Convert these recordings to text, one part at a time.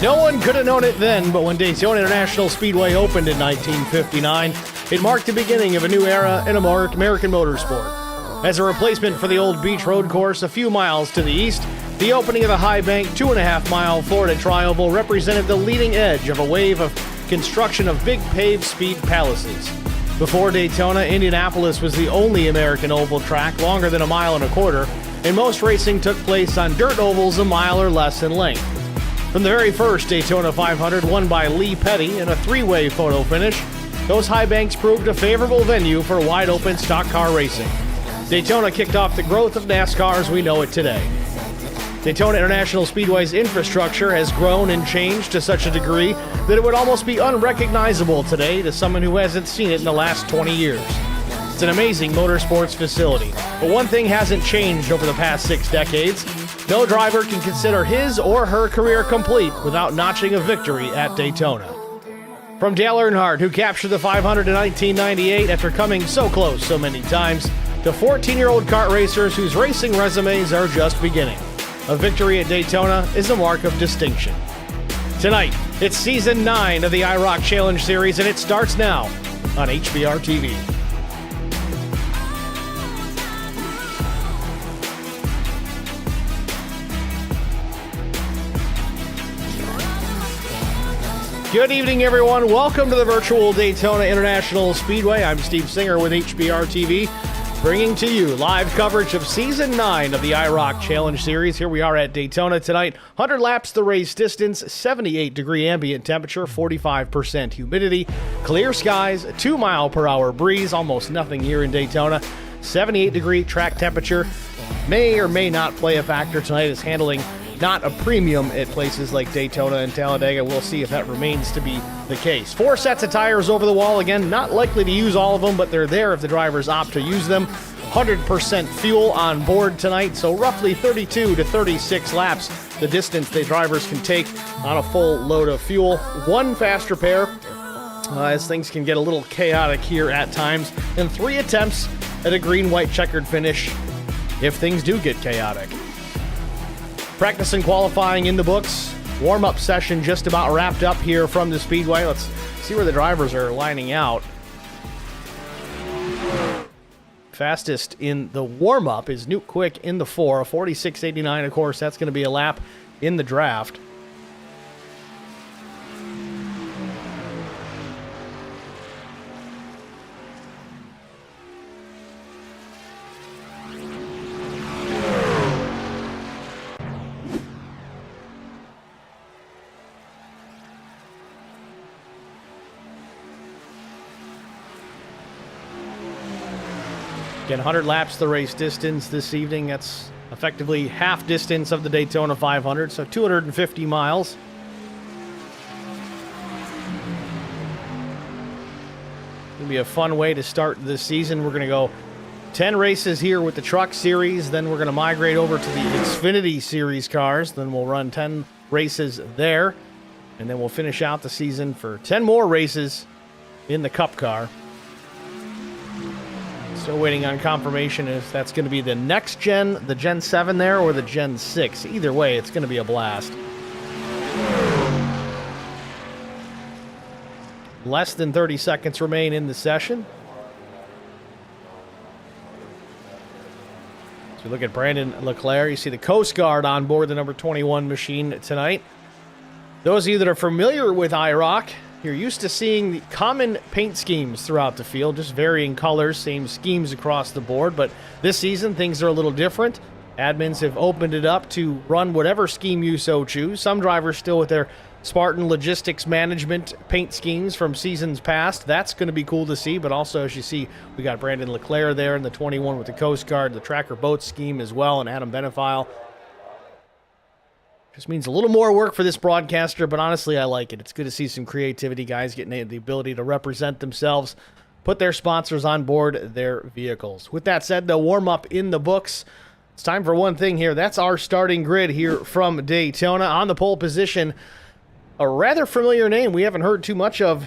No one could have known it then, but when Daytona International Speedway opened in 1959, it marked the beginning of a new era in American motorsport. As a replacement for the old beach road course a few miles to the east, the opening of the high bank 2.5-mile Florida Tri-Oval represented the leading edge of a wave of construction of big paved speed palaces. Before Daytona, Indianapolis was the only American oval track longer than 1.25 miles, and most racing took place on dirt ovals 1 mile or less in length. From the very first Daytona 500, won by Lee Petty in a 3-way photo finish, those high banks proved a favorable venue for wide-open stock car racing. Daytona kicked off the growth of NASCAR as we know it today. Daytona International Speedway's infrastructure has grown and changed to such a degree that it would almost be unrecognizable today to someone who hasn't seen it in the last 20 years. It's an amazing motorsports facility, but one thing hasn't changed over the past 6 decades. No driver can consider his or her career complete without notching a victory at Daytona. From Dale Earnhardt, who captured the 500 in 1998 after coming so close so many times, to 14-year-old kart racers whose racing resumes are just beginning. A victory at Daytona is a mark of distinction. Tonight, it's Season 9 of the IROC Challenge Series, and it starts now on HBR TV. Good evening, everyone. Welcome to the virtual Daytona International Speedway. I'm Steve Singer with HBR TV, bringing to you live coverage of Season 9 of the IROC Challenge Series. Here we are at Daytona tonight. 100 laps the race distance, 78-degree ambient temperature, 45% humidity, clear skies, 2-mile-per-hour breeze, almost nothing here in Daytona, 78-degree track temperature. May or may not play a factor tonight as handling not a premium at places like Daytona and Talladega. We'll see if that remains to be the case. 4 sets of tires over the wall. Again, not likely to use all of them, but they're there if the drivers opt to use them. 100% fuel on board tonight, so roughly 32 to 36 laps, the distance the drivers can take on a full load of fuel. 1 faster pair, as things can get a little chaotic here at times, and 3 attempts at a green-white checkered finish if things do get chaotic. Practice and qualifying in the books. Warm-up session just about wrapped up here from the Speedway. Let's see where the drivers are lining out. Fastest in the warm-up is Newt Quick in the 4, a 46.89. Of course, that's going to be a lap in the draft. Again, 100 laps the race distance this evening. That's effectively half distance of the Daytona 500, so 250 miles. It'll be a fun way to start this season. We're going to go 10 races here with the Truck Series, then we're going to migrate over to the Xfinity Series cars, then we'll run 10 races there, and then we'll finish out the season for 10 more races in the Cup car. Still waiting on confirmation if that's going to be the next gen, the Gen 7 there, or the Gen 6. Either way, it's going to be a blast. Less than 30 seconds remain in the session. So we look at Brandon Leclerc. You see the Coast Guard on board the number 21 machine tonight. Those of you that are familiar with IROC, you're used to seeing the common paint schemes throughout the field, just varying colors, same schemes across the board. But this season, things are a little different. Admins have opened it up to run whatever scheme you so choose. Some drivers still with their Spartan Logistics Management paint schemes from seasons past. That's going to be cool to see. But also, as you see, we got Brandon Leclerc there in the 21 with the Coast Guard, the Tracker Boat scheme as well, and Adam Benefile. Just means a little more work for this broadcaster, but honestly, I like it. It's good to see some creativity, guys getting the ability to represent themselves, put their sponsors on board their vehicles. With that said, the warm-up in the books. It's time for one thing here. That's our starting grid here from Daytona. On the pole position, a rather familiar name we haven't heard too much of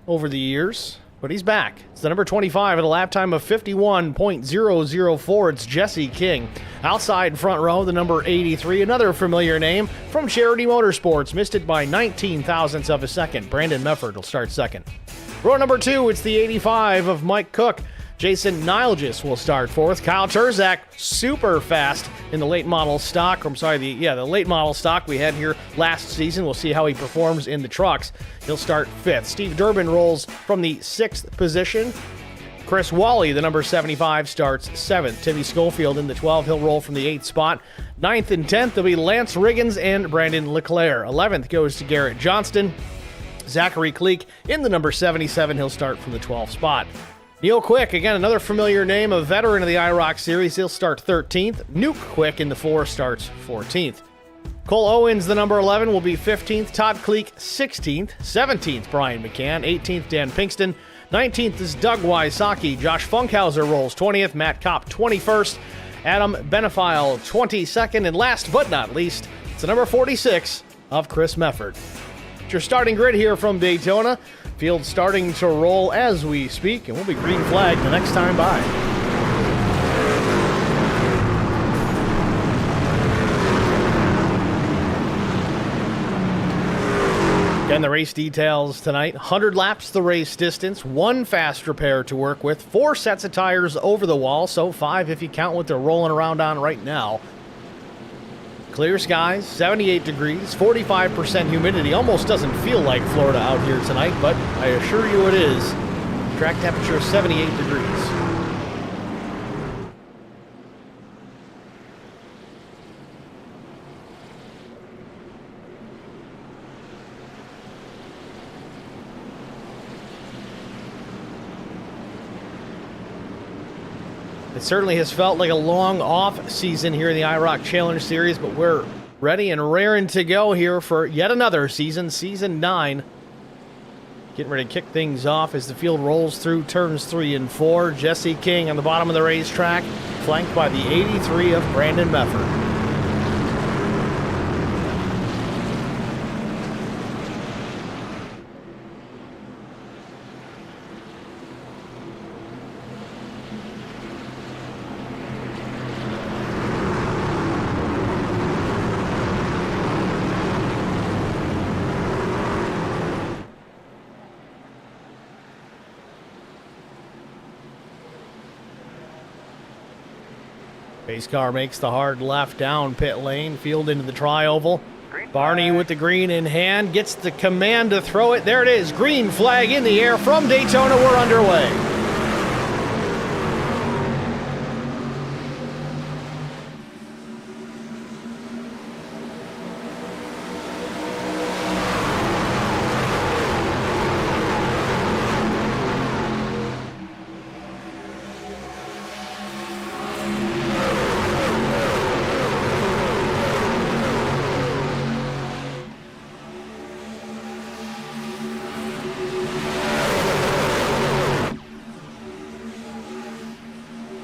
over the years. but he's back. It's the number 25 at a lap time of 51.004. It's Jesse King. Outside front row, the number 83, another familiar name from Charity Motorsports. Missed it by 19 thousandths of a second. Brandon Mefford will start second. Row number 2, it's the 85 of Mike Cook. Jason Nilgis will start fourth. Kyle Turzak, super fast in the late model stock. The late model stock we had here last season. We'll see how he performs in the trucks. He'll start fifth. Steve Durbin rolls from the 6th position. Chris Wally, the number 75, starts 7th. Timmy Schofield in the 12. He'll roll from the 8th spot. 9th and 10th will be Lance Riggins and Brandon Leclerc. 11th goes to Garrett Johnston. Zachary Kleek in the number 77. He'll start from the 12th spot. Neil Quick, again, another familiar name, a veteran of the IROC series. He'll start 13th. Nuke Quick in the 4 starts 14th. Cole Owens, the number 11, will be 15th. Todd Kleek, 16th. 17th, Brian McCann. 18th, Dan Pinkston. 19th is Doug Wysocki. Josh Funkhauser rolls 20th. Matt Kopp, 21st. Adam Benefile, 22nd. And last but not least, it's the number 46 of Chris Mefford. It's your starting grid here from Daytona. Field starting to roll as we speak, and we'll be green flag the next time by. Again, the race details tonight. 100 laps the race distance, 1 fast repair to work with, 4 sets of tires over the wall, so 5 if you count what they're rolling around on right now. Clear skies, 78 degrees, 45% humidity. Almost doesn't feel like Florida out here tonight, but I assure you it is. Track temperature 78 degrees. It certainly has felt like a long off season here in the IROC Challenge Series, but we're ready and raring to go here for yet another season, Season 9. Getting ready to kick things off as the field rolls through turns 3 and 4. Jesse King on the bottom of the racetrack, flanked by the 83 of Brandon Mefford. Pace car makes the hard left down pit lane, field into the tri-oval. Barney with the green in hand, gets the command to throw it. There it is, green flag in the air from Daytona. We're underway.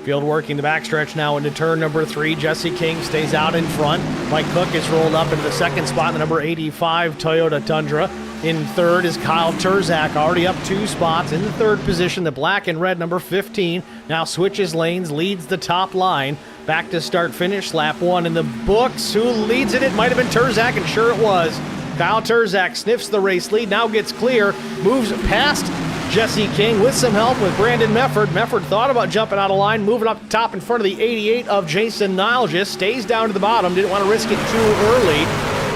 Field working the backstretch now into turn number 3. Jesse King stays out in front. Mike Cook is rolled up into the 2nd spot, the number 85 Toyota Tundra. In 3rd is Kyle Turzak, already up 2 spots. In the 3rd position, the black and red number 15 now switches lanes, leads the top line. Back to start finish, lap 1 in the books. Who leads it? It might have been Turzak, and sure it was. Kyle Turzak sniffs the race lead, now gets clear, moves past Jesse King with some help with Brandon Mefford. Mefford thought about jumping out of line, moving up top in front of the 88 of Jason Nilgis. Stays down to the bottom, didn't want to risk it too early.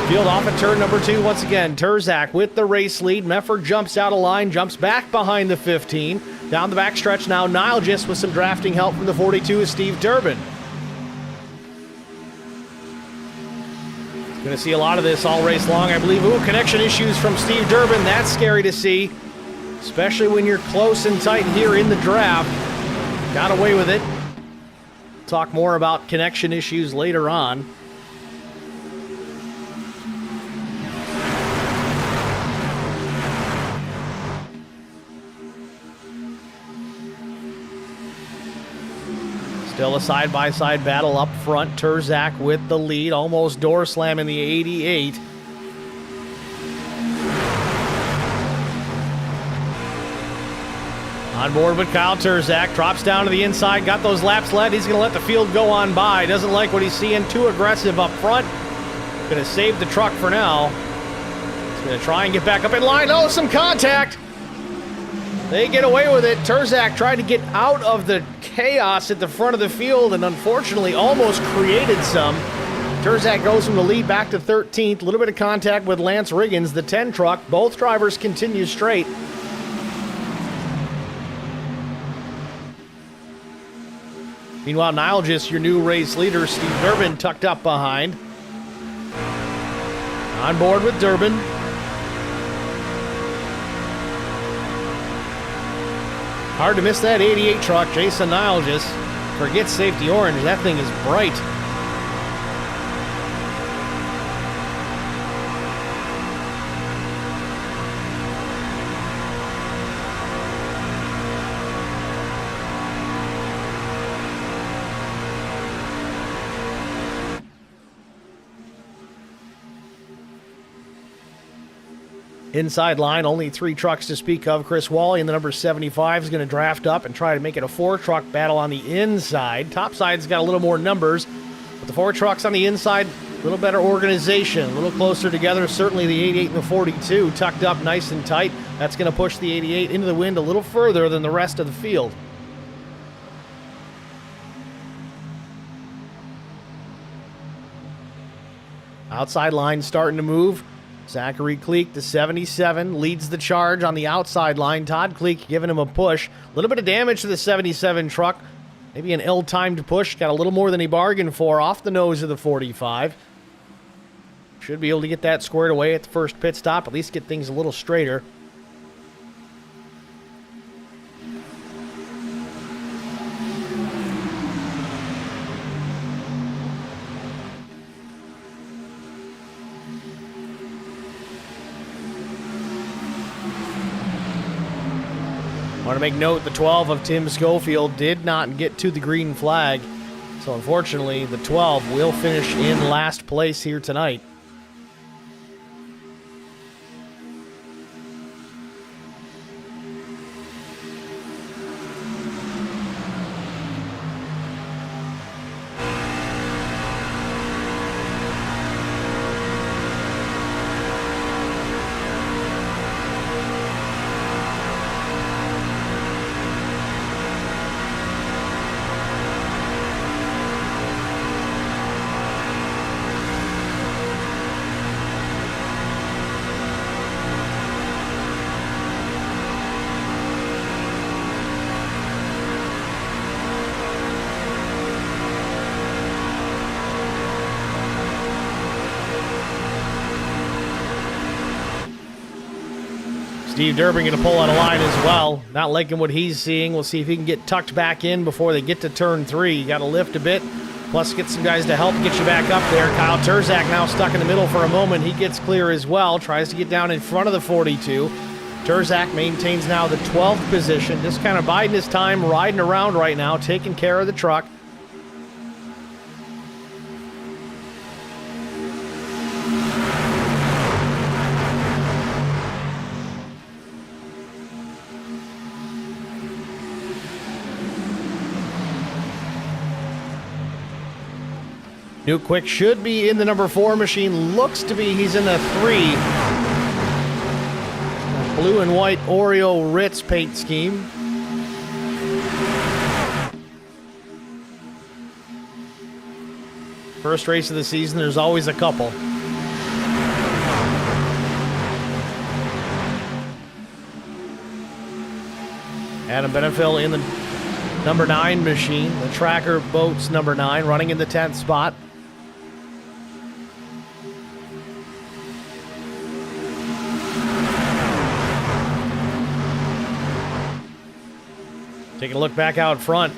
Field off at turn number 2 once again. Turzak with the race lead. Mefford jumps out of line, jumps back behind the 15. Down the backstretch now, Nilgis with some drafting help from the 42 is Steve Durbin. Going to see a lot of this all race long, I believe. Ooh, connection issues from Steve Durbin. That's scary to see, especially when you're close and tight here in the draft. Got away with it. Talk more about connection issues later on. Still a side-by-side battle up front. Turzak with the lead, almost door slamming the 88. On board with Kyle Turzak, drops down to the inside, got those laps led. He's going to let the field go on by. Doesn't like what he's seeing, too aggressive up front. Going to save the truck for now. He's going to try and get back up in line. Oh, some contact! They get away with it. Turzak tried to get out of the chaos at the front of the field and unfortunately almost created some. Turzak goes from the lead back to 13th. A little bit of contact with Lance Riggins, the 10 truck. Both drivers continue straight. Meanwhile, Nilgis, your new race leader, Steve Durbin, tucked up behind. On board with Durbin. Hard to miss that 88 truck, Jason Nilgis. Forget safety orange, that thing is bright. Inside line, only 3 trucks to speak of. Chris Wally in the number 75 is going to draft up and try to make it a 4-truck battle on the inside. Top side's got a little more numbers, but the 4 trucks on the inside, a little better organization, a little closer together. Certainly the 88 and the 42 tucked up nice and tight. That's going to push the 88 into the wind a little further than the rest of the field. Outside line starting to move. Zachary Kleek, the 77, leads the charge on the outside line. Todd Kleek giving him a push. A little bit of damage to the 77 truck. Maybe an ill-timed push. Got a little more than he bargained for off the nose of the 45. Should be able to get that squared away at the first pit stop. At least get things a little straighter. I want to make note, the 12 of Tim Schofield did not get to the green flag. So unfortunately, the 12 will finish in last place here tonight. Steve Durbin going to pull on a line as well. Not liking what he's seeing. We'll see if he can get tucked back in before they get to turn 3. You got to lift a bit, plus get some guys to help get you back up there. Kyle Turzak now stuck in the middle for a moment. He gets clear as well. Tries to get down in front of the 42. Turzak maintains now the 12th position. Just kind of biding his time, riding around right now, taking care of the truck. New Quick should be in the number 4 machine. Looks to be he's in the 3. Blue and white Oreo Ritz paint scheme. First race of the season, there's always a couple. Adam Benefiel in the number 9 machine. The Tracker Boats number 9 running in the 10th spot. Taking a look back out front.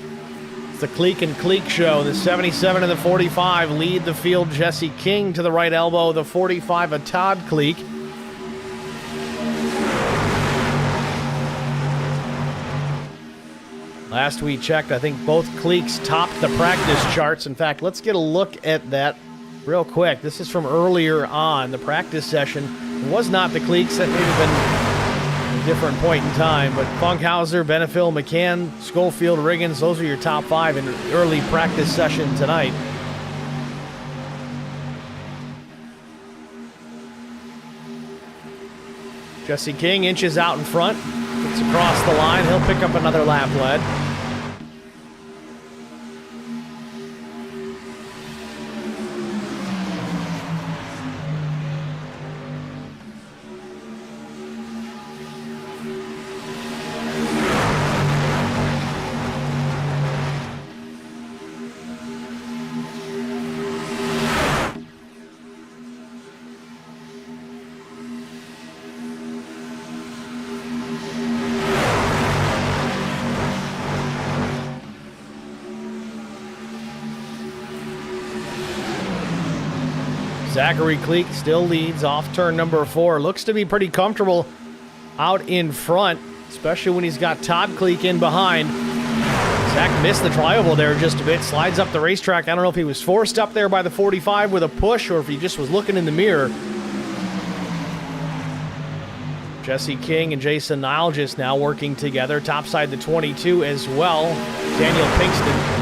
It's the Kleek and Kleek show. The 77 and the 45 lead the field. Jesse King to the right elbow. The 45 of Todd Kleek. Last we checked, I think both Kleeks topped the practice charts. In fact, let's get a look at that real quick. This is from earlier on, the practice session. It was not the Kleeks. That may have been different point in time. But Funkhauser, Benefiel, McCann, Schofield, Riggins, those are your top 5 in early practice session tonight. Jesse King inches out in front, gets across the line. He'll pick up another lap lead. Zachary Cleek still leads off turn number 4. Looks to be pretty comfortable out in front, especially when he's got Todd Cleek in behind. Zach missed the tri-oval there just a bit, slides up the racetrack. I don't know if he was forced up there by the 45 with a push or if he just was looking in the mirror. Jesse King and Jason Nile just now working together. Topside the 22 as well. Daniel Pinkston.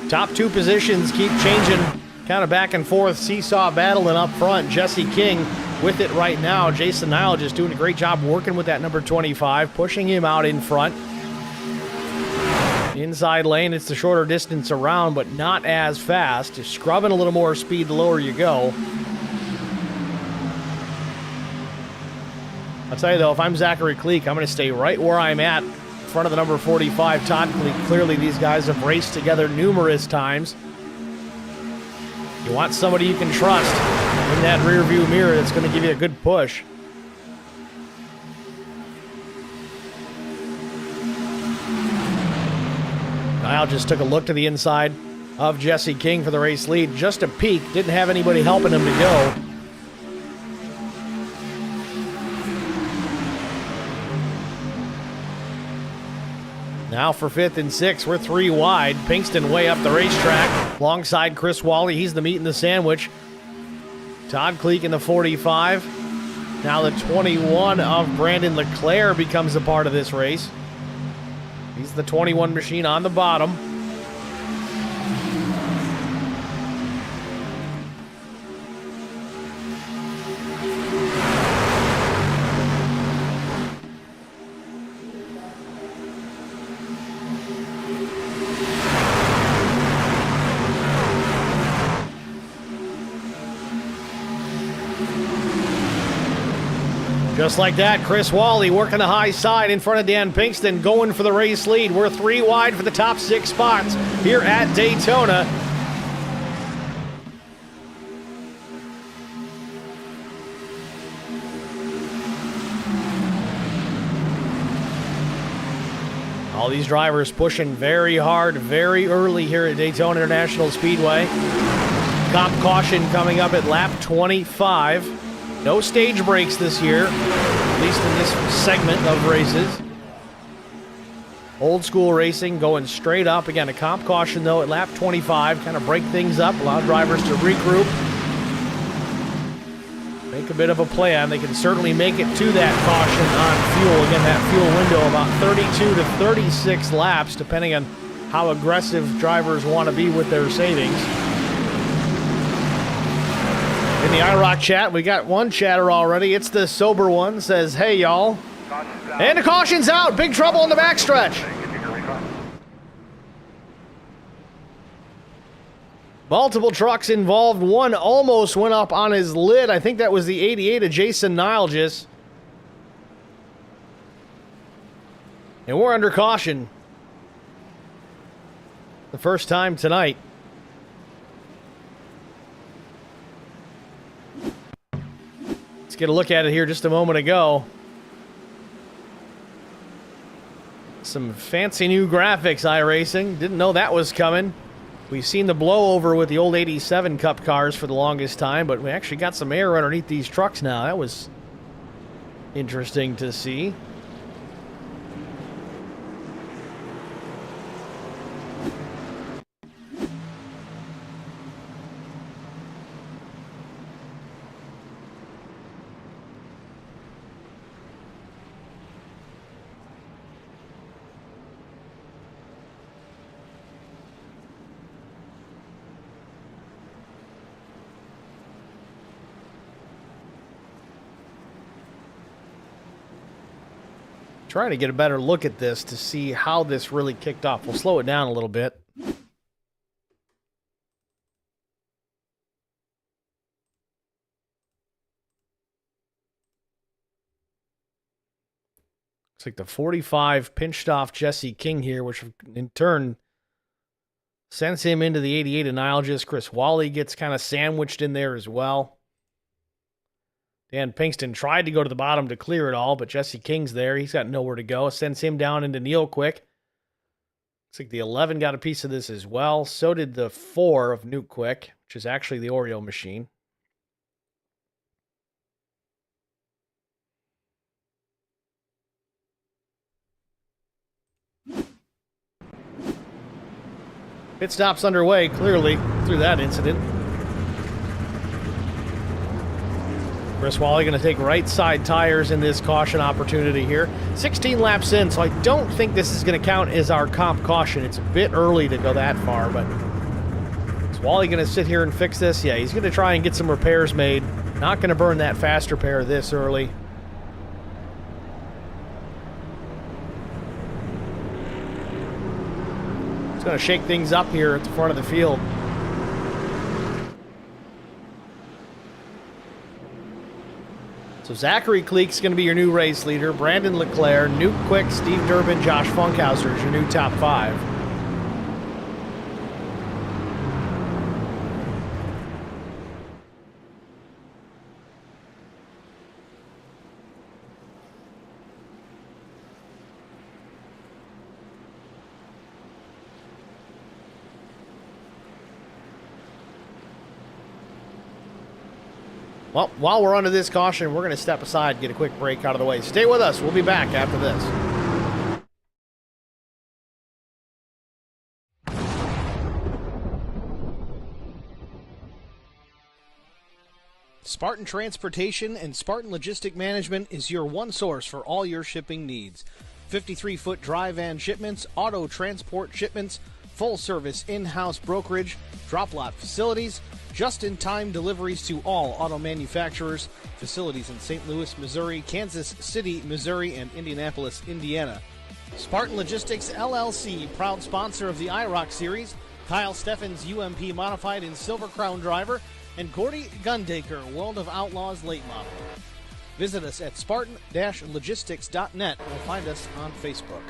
Top 2 positions keep changing, kind of back and forth, seesaw battling up front. Jesse King with it right now. Jason Nile just doing a great job working with that number 25, pushing him out in front. Inside lane, it's the shorter distance around, but not as fast. Just scrubbing a little more speed the lower you go. I'll tell you though, if I'm Zachary Cleek, I'm going to stay right where I'm at. Front of the number 45, Todd Cleek. Clearly these guys have raced together numerous times. You want somebody you can trust in that rear view mirror that's going to give you a good push. Nile just took a look to the inside of Jesse King for the race lead. Just a peek, didn't have anybody helping him to go. Now for 5th and 6th, we're 3 wide. Pinkston way up the racetrack alongside Chris Wally. He's the meat in the sandwich. Todd Cleek in the 45. Now the 21 of Brandon LeClaire becomes a part of this race. He's the 21 machine on the bottom. Just like that, Chris Wally working the high side in front of Dan Pinkston, going for the race lead. We're 3 wide for the top 6 spots here at Daytona. All these drivers pushing very hard, very early here at Daytona International Speedway. Cop caution coming up at lap 25. No stage breaks this year, at least in this segment of races. Old school racing going straight up. Again, a comp caution though at lap 25, kind of break things up, allow drivers to regroup, make a bit of a plan. They can certainly make it to that caution on fuel. Again, that fuel window about 32 to 36 laps, depending on how aggressive drivers want to be with their savings. In the IROC chat, we got one chatter already. It's the sober one. Says, hey, y'all. And the caution's out. Big trouble in the backstretch. Multiple trucks involved. One almost went up on his lid. I think that was the 88 of Jason Nilgis. And we're under caution. The first time tonight. get a look at it here just a moment ago. Some fancy new graphics, iRacing. Didn't know that was coming. We've seen the blowover with the old 87 Cup cars for the longest time, but we actually got some air underneath these trucks now. That was interesting to see. Trying to get a better look at this to see how this really kicked off. We'll slow it down a little bit. Looks like the 45 pinched off Jesse King here, which in turn sends him into the 88 analogous. Chris Wally gets kind of sandwiched in there as well. Dan Pinkston tried to go to the bottom to clear it all, but Jesse King's there. He's got nowhere to go. Sends him down into Neil Quick. Looks like the 11 got a piece of this as well. So did the 4 of Nuke Quick, which is actually the Oreo machine. Pit stop's underway, clearly, through that incident. Chris Wally going to take right side tires in this caution opportunity here. 16 laps in, so I don't think this is going to count as our comp caution. It's a bit early to go that far, but is Wally going to sit here and fix this? Yeah, he's going to try and get some repairs made. Not going to burn that fast repair this early. He's going to shake things up here at the front of the field. So Zachary Kleek's going to be your new race leader. Brandon Leclerc, Nuke Quick, Steve Durbin, Josh Funkhauser is your new top 5. Well, while we're under this caution, we're going to step aside, get a quick break out of the way. Stay with us. We'll be back after this. Spartan Transportation and Spartan Logistic Management is your one source for all your shipping needs. 53-foot dry van shipments, auto transport shipments, full-service in-house brokerage, drop lot facilities, just-in-time deliveries to all auto manufacturers, facilities in St. Louis, Missouri, Kansas City, Missouri, and Indianapolis, Indiana. Spartan Logistics, LLC, proud sponsor of the IROC Series, Kyle Steffens UMP Modified and Silver Crown Driver, and Gordy Gundaker, World of Outlaws Late Model. Visit us at spartan-logistics.net or find us on Facebook.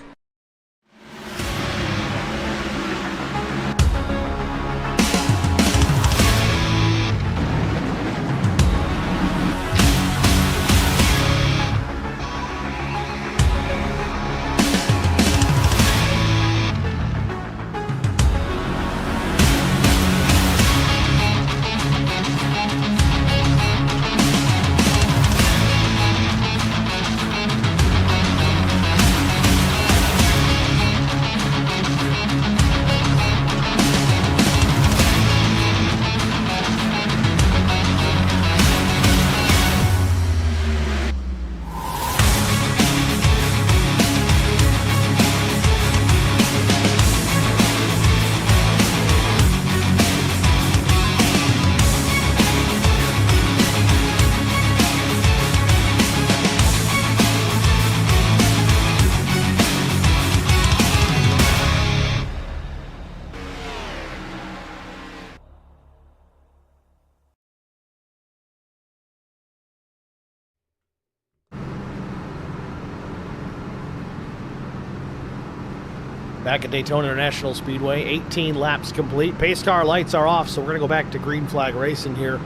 Back at Daytona International Speedway, 18 laps complete. Pace car lights are off, so we're going to go back to green flag racing here.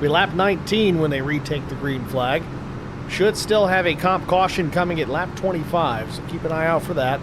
Be lap 19 when they retake the green flag. Should still have a comp caution coming at lap 25, so keep an eye out for that.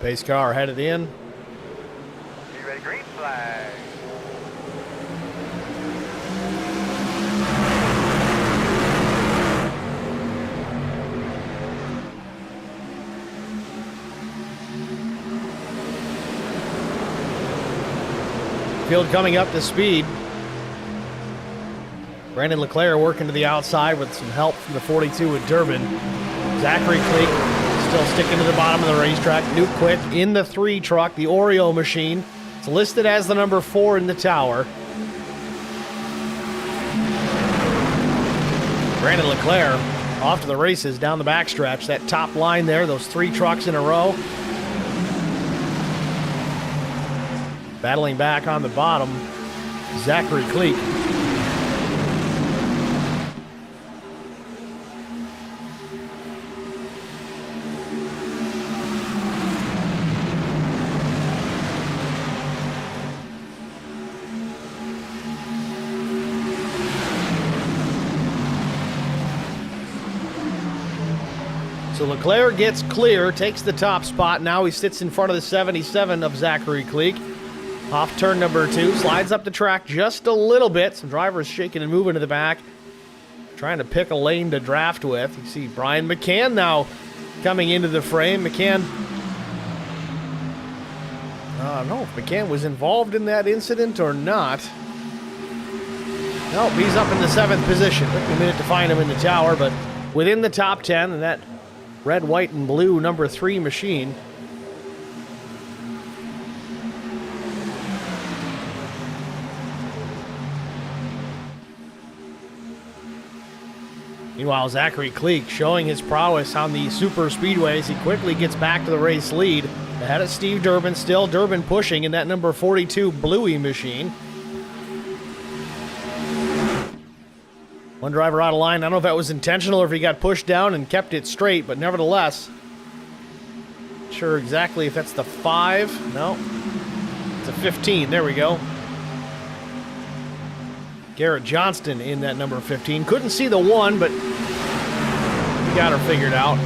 Pace car headed in. Be ready, green flag. Field coming up to speed. Brandon Leclerc working to the outside with some help from the 42 at Durbin. Zachary Cleek still sticking to the bottom of the racetrack. New Quick in the 3 truck, the Oreo machine. It's listed as the number 4 in the tower. Brandon Leclerc off to the races down the backstretch. That top line there, those 3 trucks in a row. Battling back on the bottom, Zachary Cleek. So Leclerc gets clear, takes the top spot. Now he sits in front of the 77 of Zachary Cleek. Off turn number 2, slides up the track just a little bit. Some drivers shaking and moving to the back, trying to pick a lane to draft with. You see Brian McCann now coming into the frame. McCann, I don't know if McCann was involved in that incident or not. Nope, he's up in the 7th position. Took me a minute to find him in the tower, but within the top 10, and that red, white, and blue number 3 machine. Meanwhile, Zachary Cleek showing his prowess on the super speedways. He quickly gets back to the race lead. Ahead of Steve Durbin, still Durbin pushing in that number 42 Bluey machine. One driver out of line. I don't know if that was intentional or if he got pushed down and kept it straight, but nevertheless, not sure exactly if that's the 5. No, it's a 15. There we go. Garrett Johnston in that number 15. Couldn't see the 1, but he got her figured out.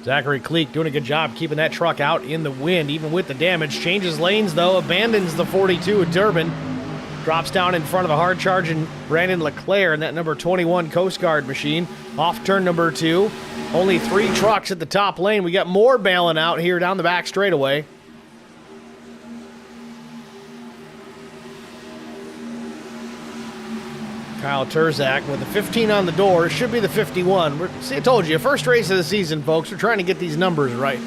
Zachary Cleek doing a good job keeping that truck out in the wind, even with the damage. Changes lanes, though, abandons the 42 at Durbin. Drops down in front of the hard-charging Brandon Leclerc in that number 21 Coast Guard machine. Off turn number 2. Only 3 trucks at the top lane. We got more bailing out here down the back straightaway. Kyle Turzak with the 15 on the door. It should be the 51. See, I told you, first race of the season, folks. We're trying to get these numbers right.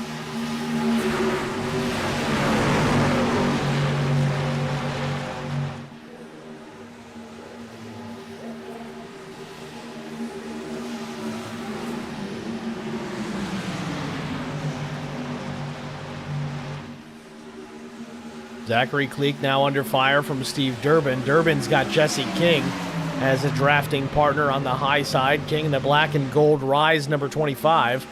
Zachary Cleek now under fire from Steve Durbin. Durbin's got Jesse King as a drafting partner on the high side. King in the black and gold Rise number 25.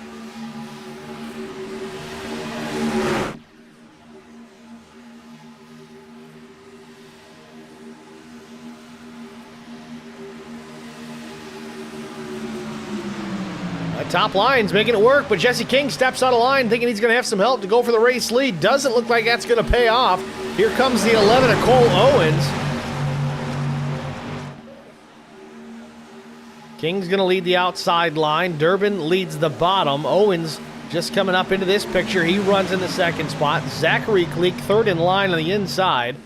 Top line's making it work, but Jesse King steps out of line thinking he's going to have some help to go for the race lead. Doesn't look like that's going to pay off. Here comes the 11 of Cole Owens. King's going to lead the outside line. Durbin leads the bottom. Owens just coming up into this picture. He runs in the second spot. Zachary Cleek third in line on the inside.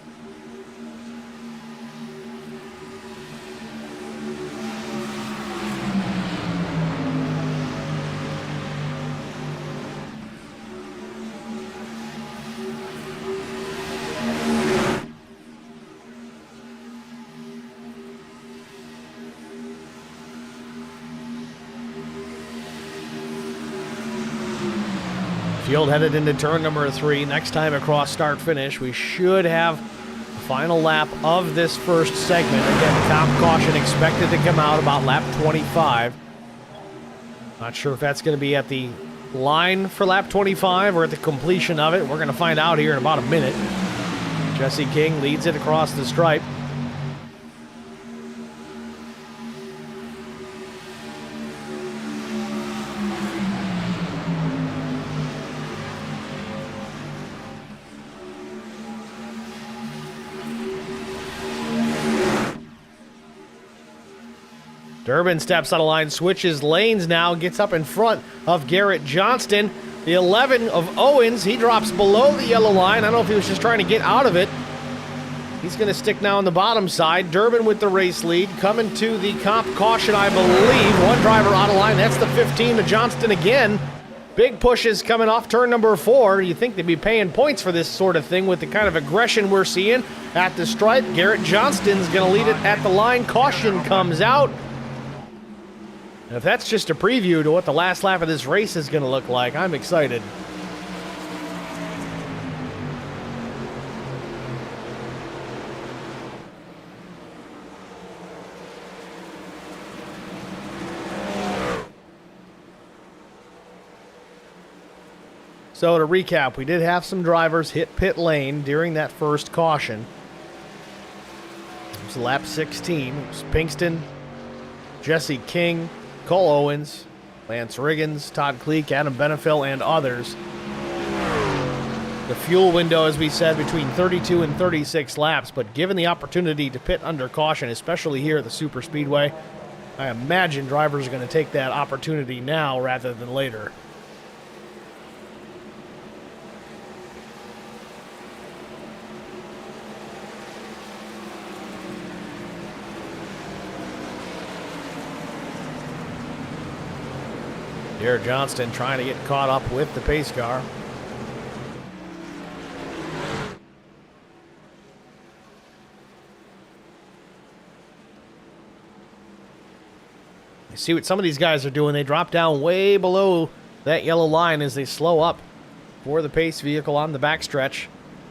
Field headed into turn number 3. Next time across start finish, we should have the final lap of this first segment. Again, top caution expected to come out about lap 25. Not sure if that's going to be at the line for lap 25 or at the completion of it. We're going to find out here in about a minute. Jesse King leads it across the stripe. Durbin steps on a line, switches lanes now, gets up in front of Garrett Johnston. The 11 of Owens, he drops below the yellow line. I don't know if he was just trying to get out of it. He's going to stick now on the bottom side. Durbin with the race lead, coming to the comp caution, I believe. One driver out of line, that's the 15 of Johnston again. Big pushes coming off turn number 4. You think they'd be paying points for this sort of thing with the kind of aggression we're seeing at the stripe. Garrett Johnston's going to lead it at the line. Caution comes out. If that's just a preview to what the last lap of this race is going to look like, I'm excited. So to recap, we did have some drivers hit pit lane during that first caution. It was lap 16. It was Pinkston, Jesse King, Cole Owens, Lance Riggins, Todd Kleek, Adam Benefill, and others. The fuel window, as we said, between 32 and 36 laps, but given the opportunity to pit under caution, especially here at the Super Speedway, I imagine drivers are going to take that opportunity now rather than later. Garrett Johnston trying to get caught up with the pace car. You see what some of these guys are doing. They drop down way below that yellow line as they slow up for the pace vehicle on the backstretch.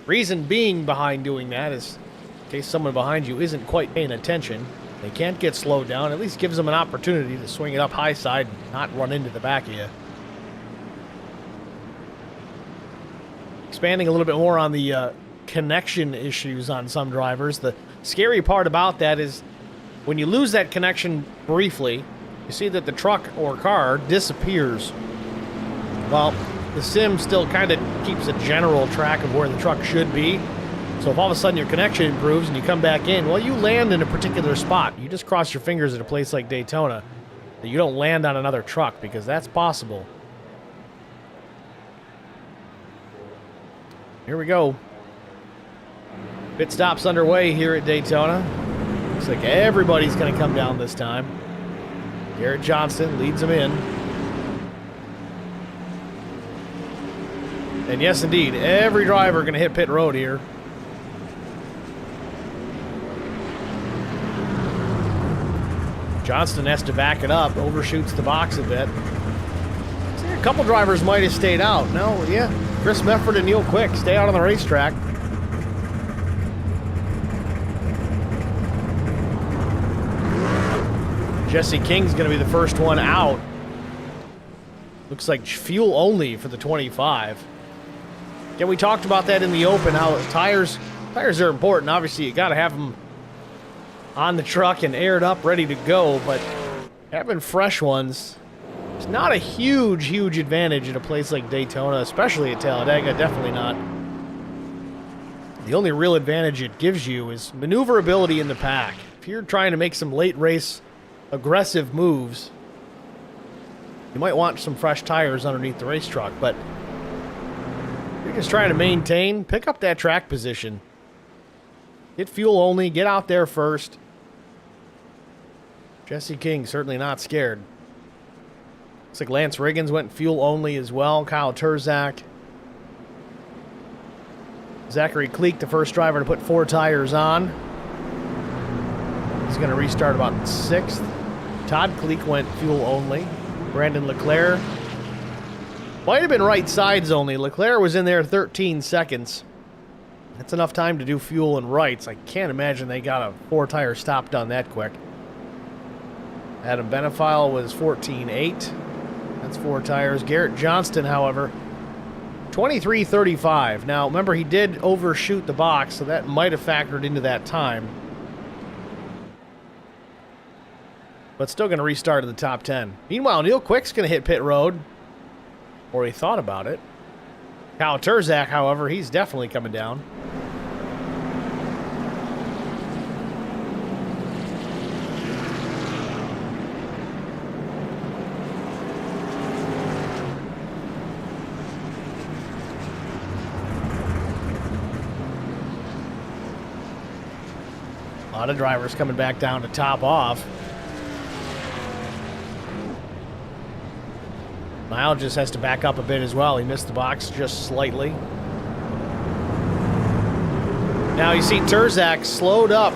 Reason being behind doing that is in case someone behind you isn't quite paying attention. They can't get slowed down. At least gives them an opportunity to swing it up high side and not run into the back of you. Expanding a little bit more on the connection issues on some drivers. The scary part about that is when you lose that connection briefly, you see that the truck or car disappears. Well, the sim still kind of keeps a general track of where the truck should be. So if all of a sudden your connection improves and you come back in, well, you land in a particular spot. You just cross your fingers at a place like Daytona that you don't land on another truck, because that's possible. Here we go. Pit stops underway here at Daytona. Looks like everybody's going to come down this time. Garrett Johnston leads them in. And yes, indeed, every driver going to hit pit road here. Johnston has to back it up, overshoots the box a bit. See, a couple drivers might have stayed out. No, yeah, Chris Mefford and Neil Quick stay out on the racetrack. Jesse King's going to be the first one out. Looks like fuel only for the 25. Again, we talked about that in the open, how tires are important. Obviously, you got to have them on the truck and aired up, ready to go, but having fresh ones is not a huge advantage at a place like Daytona, especially at Talladega. Definitely not. The only real advantage it gives you is maneuverability in the pack. If you're trying to make some late race aggressive moves, you might want some fresh tires underneath the race truck, but if you're just trying to maintain, pick up that track position. Get fuel only, get out there first. Jesse King certainly not scared. Looks like Lance Riggins went fuel only as well. Kyle Turzak. Zachary Kleek, the first driver to put 4 tires on. He's going to restart about 6th. Todd Kleek went fuel only. Brandon Leclerc Might have been right sides only. Leclerc was in there 13 seconds. That's enough time to do fuel and rights. I can't imagine they got a 4-tire stop done that quick. Adam Benefile was 14.8. That's 4 tires. Garrett Johnston, however, 23.35. Now, remember, he did overshoot the box, so that might have factored into that time. But still going to restart at the top 10. Meanwhile, Neil Quick's going to hit pit road. Or he thought about it. Kyle Turzak, however, he's definitely coming down. A lot of drivers coming back down to top off. Lyle just has to back up a bit as well. He missed the box just slightly. Now you see Turzak slowed up.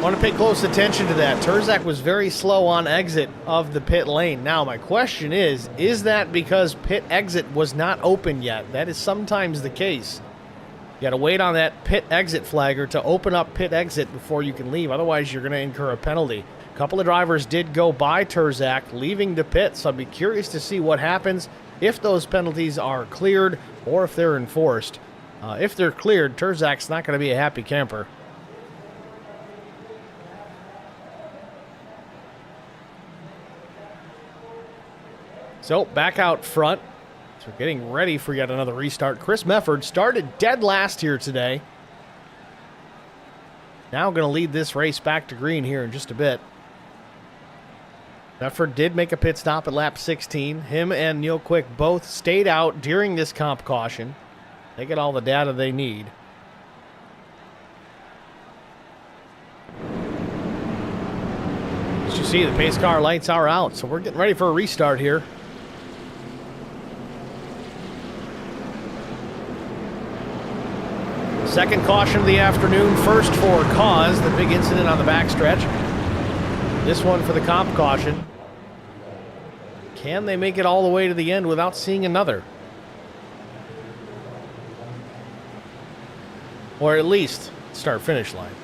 Want to pay close attention to that. Turzak was very slow on exit of the pit lane. Now my question is that because pit exit was not open yet? That is sometimes the case. You got to wait on that pit exit flagger to open up pit exit before you can leave. Otherwise, you're going to incur a penalty. A couple of drivers did go by Turzak, leaving the pit, so I'd be curious to see what happens if those penalties are cleared or if they're enforced. If they're cleared, Turzak's not going to be a happy camper. So, back out front. So getting ready for yet another restart. Chris Mefford started dead last here today. Now going to lead this race back to green here in just a bit. Mefford did make a pit stop at lap 16. Him and Neil Quick both stayed out during this comp caution. They get all the data they need. As you see, the pace car lights are out, so we're getting ready for a restart here. Second caution of the afternoon, first for cause, the big incident on the backstretch. This one for the comp caution. Can they make it all the way to the end without seeing another? Or at least start-finish line,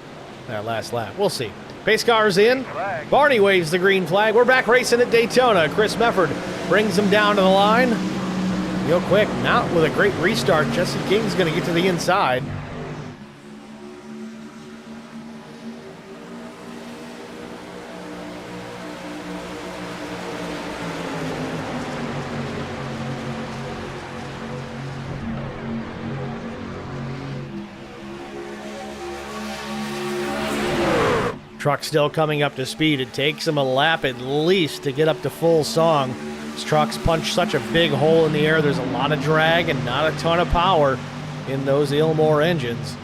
that last lap. We'll see. Pace car's in. Barney waves the green flag. We're back racing at Daytona. Chris Mefford brings him down to the line. Real quick, not with a great restart. Jesse King's going to get to the inside. Truck still coming up to speed. It takes him a lap at least to get up to full song. These trucks punch such a big hole in the air. There's a lot of drag and not a ton of power in those Ilmor engines.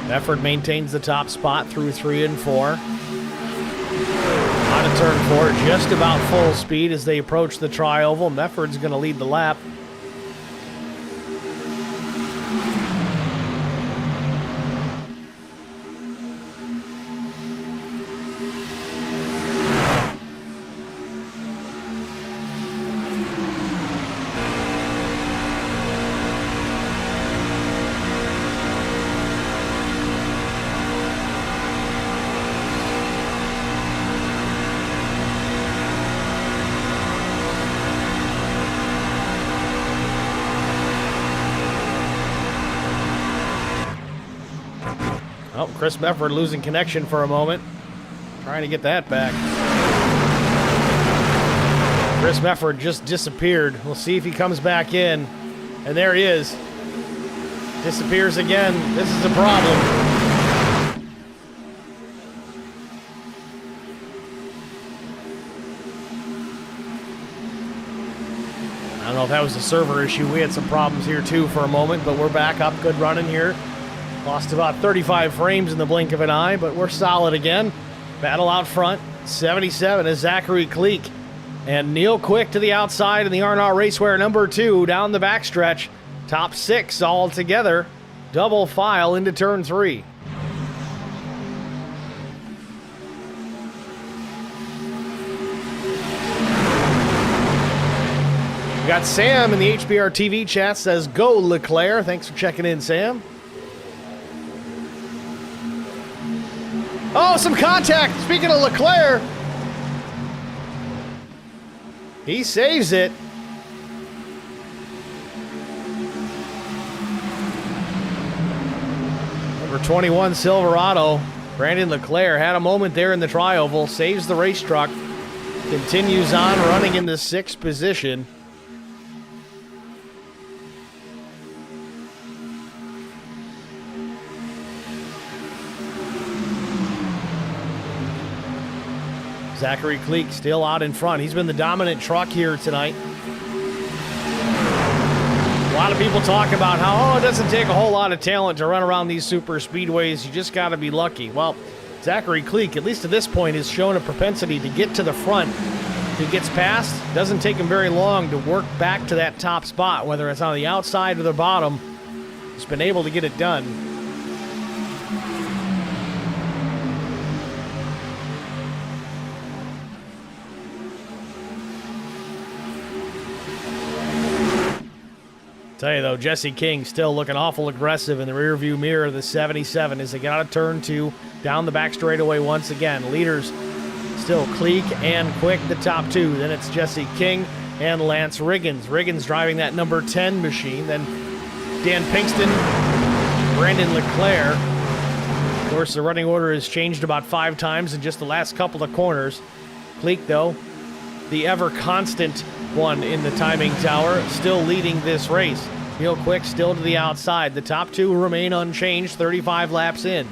Mefford maintains the top spot through 3 and 4. On to turn 4, just about full speed as they approach the tri-oval. Mefford's going to lead the lap. Oh, Chris Mefford losing connection for a moment. Trying to get that back. Chris Mefford just disappeared. We'll see if he comes back in. And there he is. Disappears again. This is a problem. I don't know if that was a server issue. We had some problems here too for a moment, but we're back up. Good running here. Lost about 35 frames in the blink of an eye, but we're solid again. Battle out front. 77 is Zachary Kleek. And Neil Quick to the outside in the R&R Raceware number 2 down the backstretch. Top 6 all together. Double file into turn 3. We got Sam in the HBR TV chat, says, go Leclerc. Thanks for checking in, Sam. Oh, some contact. Speaking of Leclerc, he saves it. Number 21 Silverado, Brandon Leclerc, had a moment there in the tri-oval, saves the race truck, continues on running in the 6th position. Zachary Cleek still out in front. He's been the dominant truck here tonight. A lot of people talk about how, it doesn't take a whole lot of talent to run around these super speedways. You just got to be lucky. Well, Zachary Cleek, at least to this point, has shown a propensity to get to the front. If he gets past, doesn't take him very long to work back to that top spot, whether it's on the outside or the bottom. He's been able to get it done. Tell you though, Jesse King still looking awful aggressive in the rearview mirror of the 77 as they got a turn 2 down the back straightaway once again. Leaders still Cleek and Quick, the top 2. Then it's Jesse King and Lance Riggins. Riggins driving that number 10 machine. Then Dan Pinkston, Brandon Leclerc. Of course, the running order has changed about 5 times in just the last couple of corners. Cleek, though, the ever constant one in the timing tower, still leading this race. Neil Quick still to the outside. The top 2 remain unchanged 35 laps in.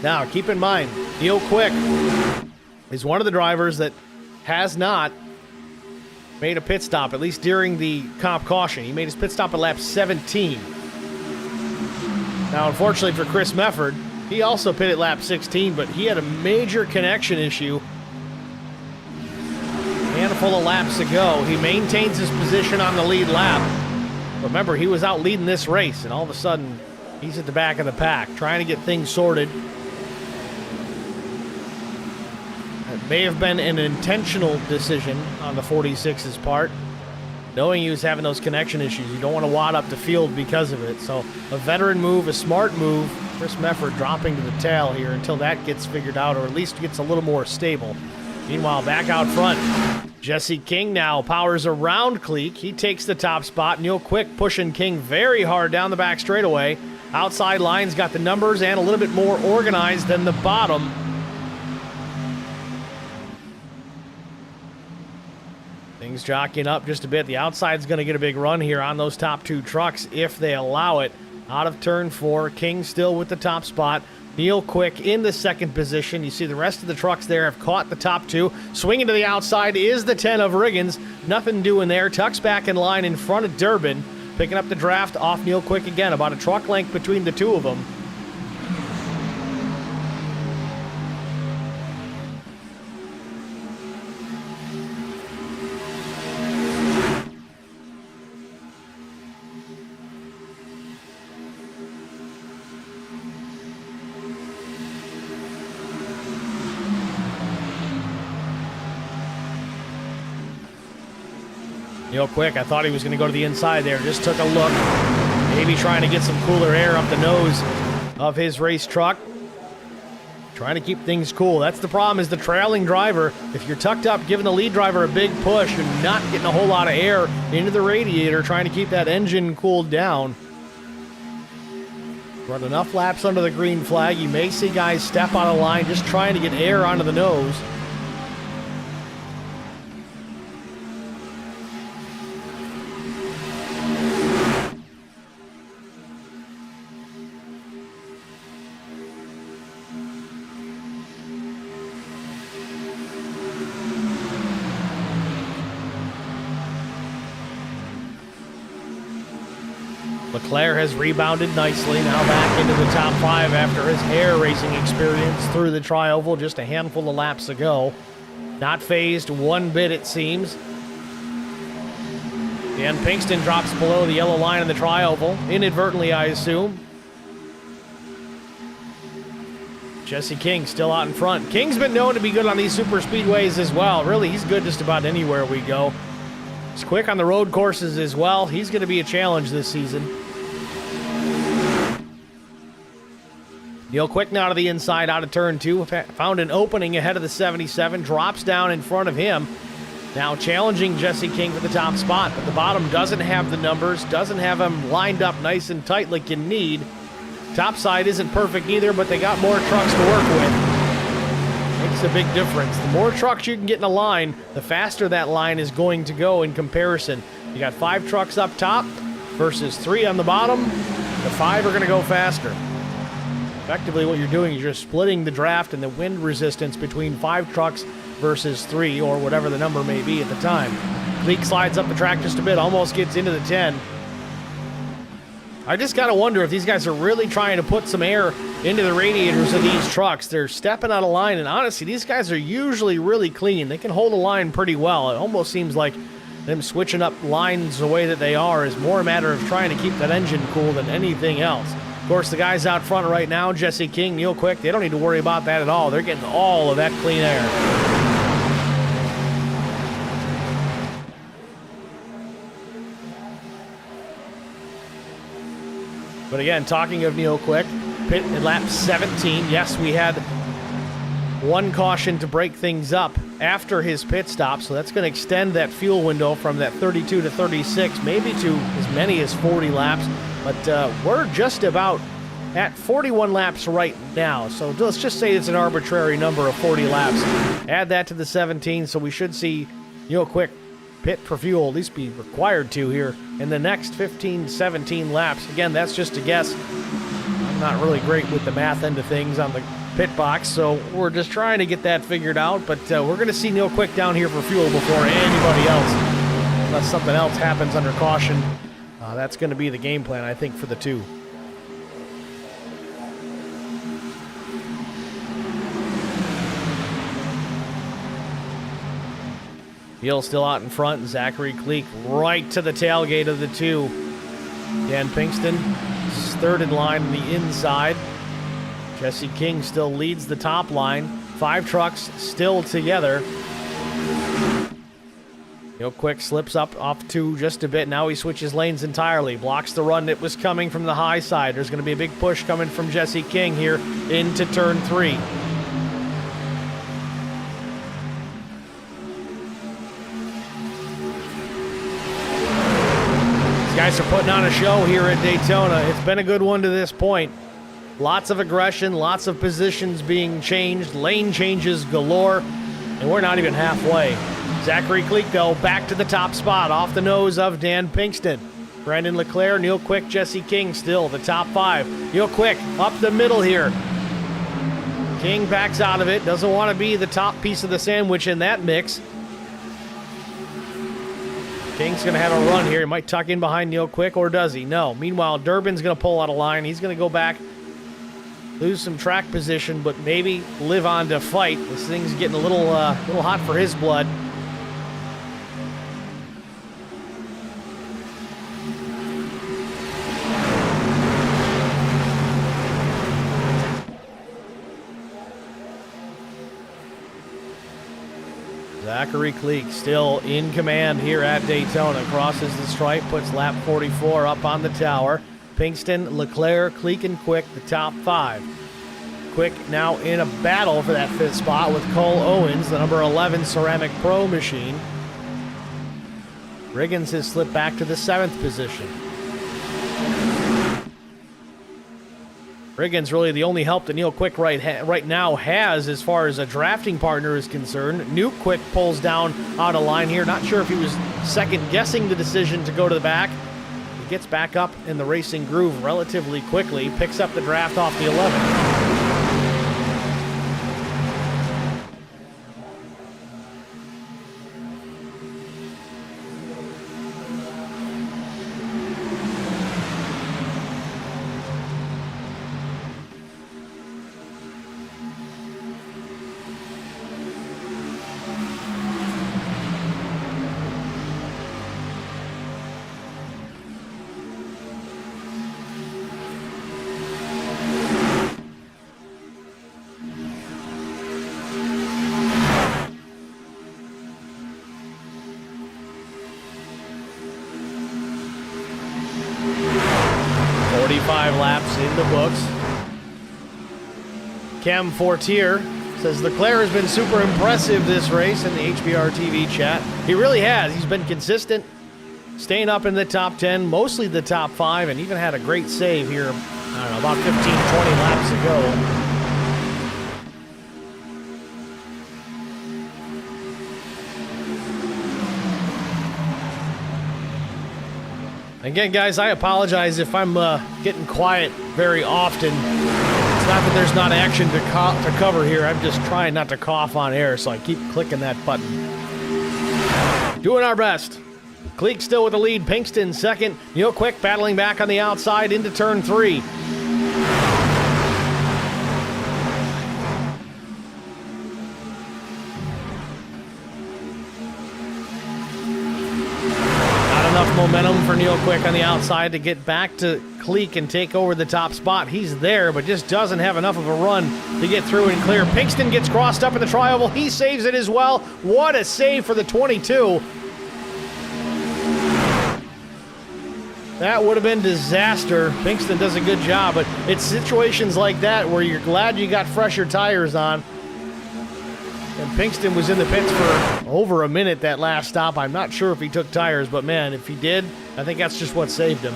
Now, keep in mind, Neil Quick is one of the drivers that has not made a pit stop, at least during the comp caution. He made his pit stop at lap 17. Now, unfortunately for Chris Mefford, he also pitted lap 16, but he had a major connection issue a handful of laps ago. He maintains his position on the lead lap. Remember, he was out leading this race, and all of a sudden, he's at the back of the pack, trying to get things sorted. It may have been an intentional decision on the 46's part. Knowing he was having those connection issues, you don't want to wad up the field because of it. So a veteran move, a smart move. Chris Mefford dropping to the tail here until that gets figured out, or at least gets a little more stable. Meanwhile, back out front, Jesse King now powers around Cleek. He takes the top spot. Neil Quick pushing King very hard down the back straightaway. Outside line's got the numbers and a little bit more organized than the bottom. Things jockeying up just a bit. The outside's going to get a big run here on those top 2 trucks if they allow it. Out of turn 4, King still with the top spot. Neil Quick in the 2nd position. You see the rest of the trucks there have caught the top 2. Swinging to the outside is the 10 of Riggins. Nothing doing there. Tucks back in line in front of Durbin. Picking up the draft off Neil Quick again. About a truck length between the 2 of them. Neil Quick, I thought he was going to go to the inside there. Just took a look. Maybe trying to get some cooler air up the nose of his race truck. Trying to keep things cool. That's the problem, is the trailing driver. If you're tucked up, giving the lead driver a big push and not getting a whole lot of air into the radiator, trying to keep that engine cooled down. Run enough laps under the green flag. You may see guys step out of line just trying to get air onto the nose. Leclerc has rebounded nicely, now back into the top 5 after his air racing experience through the tri-oval just a handful of laps ago. Not phased one bit, it seems. And Pinkston drops below the yellow line in the tri-oval, inadvertently, I assume. Jesse King still out in front. King's been known to be good on these super speedways as well. Really, he's good just about anywhere we go. He's quick on the road courses as well. He's going to be a challenge this season. Neil Quick now to the inside out of turn 2. Found an opening ahead of the 77. Drops down in front of him. Now challenging Jesse King for the top spot. But the bottom doesn't have the numbers. Doesn't have him lined up nice and tight like you need. Top side isn't perfect either, but they got more trucks to work with. Makes a big difference. The more trucks you can get in a line, the faster that line is going to go in comparison. You got 5 trucks up top versus 3 on the bottom. The 5 are going to go faster. Effectively, what you're doing is you're splitting the draft and the wind resistance between 5 trucks versus 3, or whatever the number may be at the time. Leak slides up the track just a bit, almost gets into the 10. I just gotta wonder if these guys are really trying to put some air into the radiators of these trucks. They're stepping out of line, and honestly, these guys are usually really clean. They can hold a line pretty well. It almost seems like them switching up lines the way that they are is more a matter of trying to keep that engine cool than anything else. Of course, the guys out front right now, Jesse King, Neil Quick, they don't need to worry about that at all. They're getting all of that clean air. But again, talking of Neil Quick, pit at lap 17. Yes, we had one caution to break things up after his pit stop, so that's going to extend that fuel window from that 32 to 36, maybe to as many as 40 laps. But we're just about at 41 laps right now, so let's just say it's an arbitrary number of 40 laps. Add that to the 17, so we should see Neil Quick pit for fuel, at least be required to here in the next 15, 17 laps. Again, that's just a guess. I'm not really great with the math end of things on the pit box, so we're just trying to get that figured out. But we're going to see Neil Quick down here for fuel before anybody else, unless something else happens under caution. That's going to be the game plan, I think, for the 2. Neil still out in front. Zachary Cleek right to the tailgate of the 2. Dan Pinkston is third in line on the inside. Jesse King still leads the top line. 5 trucks still together. Neil Quick slips up off 2 just a bit. Now he switches lanes entirely. Blocks the run that was coming from the high side. There's going to be a big push coming from Jesse King here into turn 3. These guys are putting on a show here at Daytona. It's been a good one to this point. Lots of aggression, lots of positions being changed, lane changes galore, and we're not even halfway. Zachary Cleek, though, back to the top spot, off the nose of Dan Pinkston. Brandon Leclerc, Neil Quick, Jesse King still the top 5. Neil Quick up the middle here. King backs out of it, doesn't want to be the top piece of the sandwich in that mix. King's going to have a run here. He might tuck in behind Neil Quick, or does he? No. Meanwhile, Durbin's going to pull out a line. He's going to go back, lose some track position, but maybe live on to fight. This thing's getting a little hot for his blood. Zachary Cleek still in command here at Daytona. Crosses the stripe, puts lap 44 up on the tower. Pinkston, Leclerc, Cleek, and Quick, the top 5. Quick now in a battle for that 5th spot with Cole Owens, the number 11 Ceramic Pro machine. Riggins has slipped back to the 7th position. Riggins really the only help that Neil Quick right now has as far as a drafting partner is concerned. Nuke Quick pulls down out of line here. Not sure if he was second-guessing the decision to go to the back. He gets back up in the racing groove relatively quickly, picks up the draft off the 11. 25 laps in the books. Cam Fortier says Leclerc has been super impressive this race in the HBR TV chat. He really has. He's been consistent, staying up in the top 10, mostly the top 5, and even had a great save here, I don't know, about 15, 20 laps ago. Again, guys, I apologize if I'm getting quiet very often. It's not that there's not action to cover here. I'm just trying not to cough on air, so I keep clicking that button. Doing our best. Cleek still with the lead. Pinkston second. Neil Quick battling back on the outside into turn 3. Enough momentum for Neil Quick on the outside to get back to Cleek and take over the top spot. He's there, but just doesn't have enough of a run to get through and clear. Pinkston gets crossed up in the tri-oval. He saves it as well. What a save for the 22. That would have been disaster. Pinkston does a good job, but it's situations like that where you're glad you got fresher tires on. And Pinkston was in the pits for over a minute that last stop. I'm not sure if he took tires, but man, if he did, I think that's just what saved him.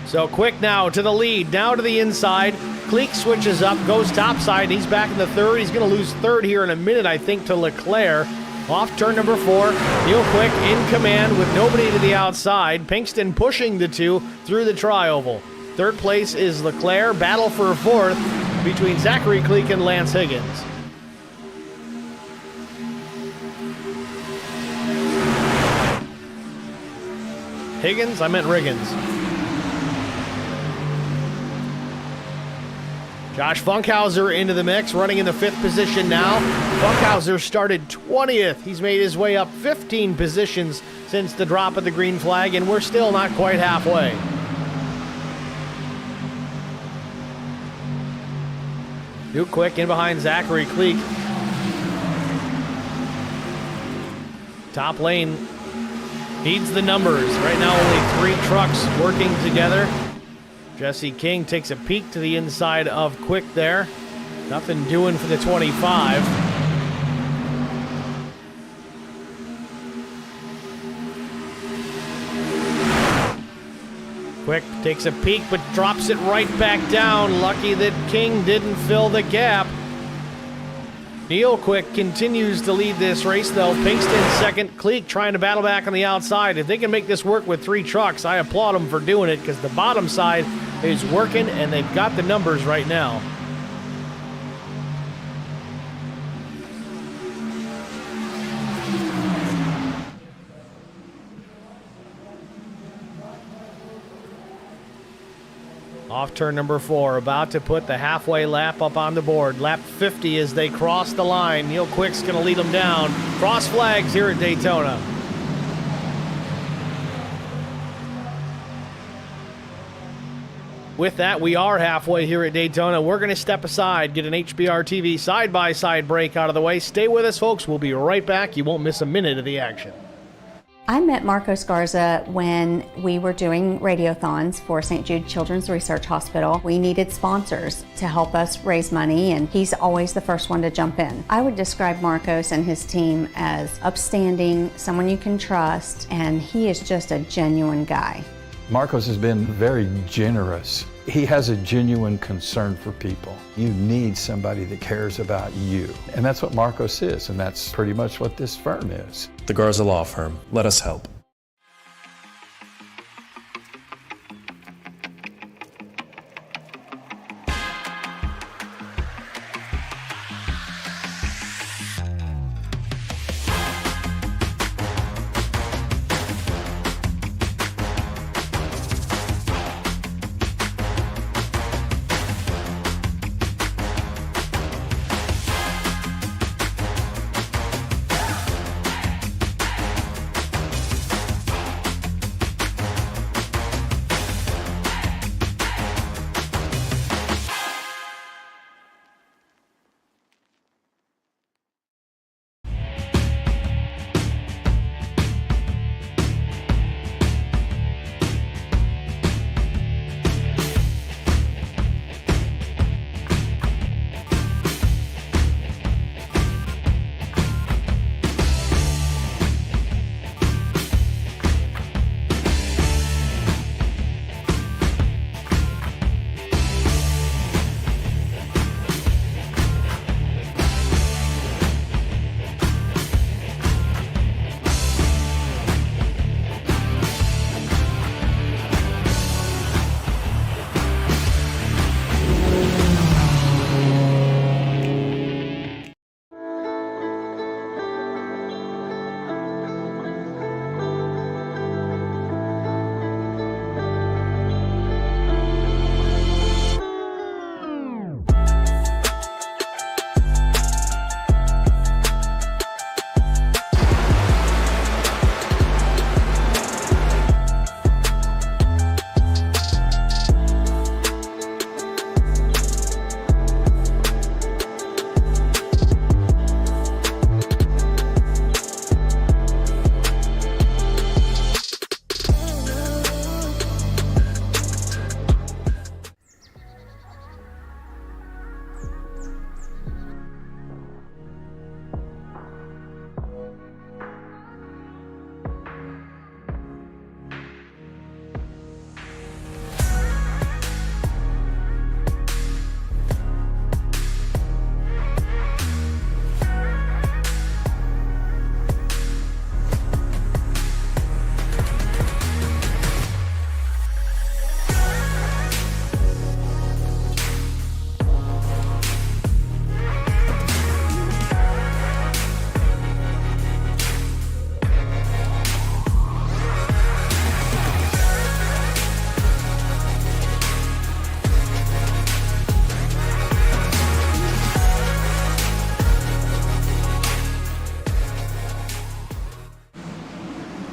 So Quick now to the lead, now to the inside. Cleek switches up, goes topside. He's back in the third. He's going to lose third here in a minute, I think, to Leclerc. Off turn number 4. Neil Quick in command with nobody to the outside. Pinkston pushing the 2 through the tri-oval. Third place is Leclerc. Battle for fourth between Zachary Cleek and Lance Higgins. Higgins? I meant Riggins. Josh Funkhauser into the mix, running in the 5th position now. Funkhauser started 20th. He's made his way up 15 positions since the drop of the green flag, and we're still not quite halfway. New Quick in behind Zachary Cleek. Top lane needs the numbers. Right now only 3 trucks working together. Jesse King takes a peek to the inside of Quick there. Nothing doing for the 25. Quick takes a peek, but drops it right back down. Lucky that King didn't fill the gap. Neil Quick continues to lead this race, though. Pinkston second. Cleek trying to battle back on the outside. If they can make this work with 3 trucks, I applaud them for doing it, because the bottom side is working, and they've got the numbers right now. Off turn number 4, about to put the halfway lap up on the board. Lap 50 as they cross the line. Neil Quick's going to lead them down. Cross flags here at Daytona. With that, we are halfway here at Daytona. We're going to step aside, get an HBR TV side-by-side break out of the way. Stay with us, folks. We'll be right back. You won't miss a minute of the action. I met Marco Scarza when we were doing radiothons for St. Jude Children's Research Hospital. We needed sponsors to help us raise money, and he's always the first one to jump in. I would describe Marcos and his team as upstanding, someone you can trust, and he is just a genuine guy. Marcos has been very generous. He has a genuine concern for people. You need somebody that cares about you. And that's what Marcos is, and that's pretty much what this firm is. The Garza Law Firm. Let us help.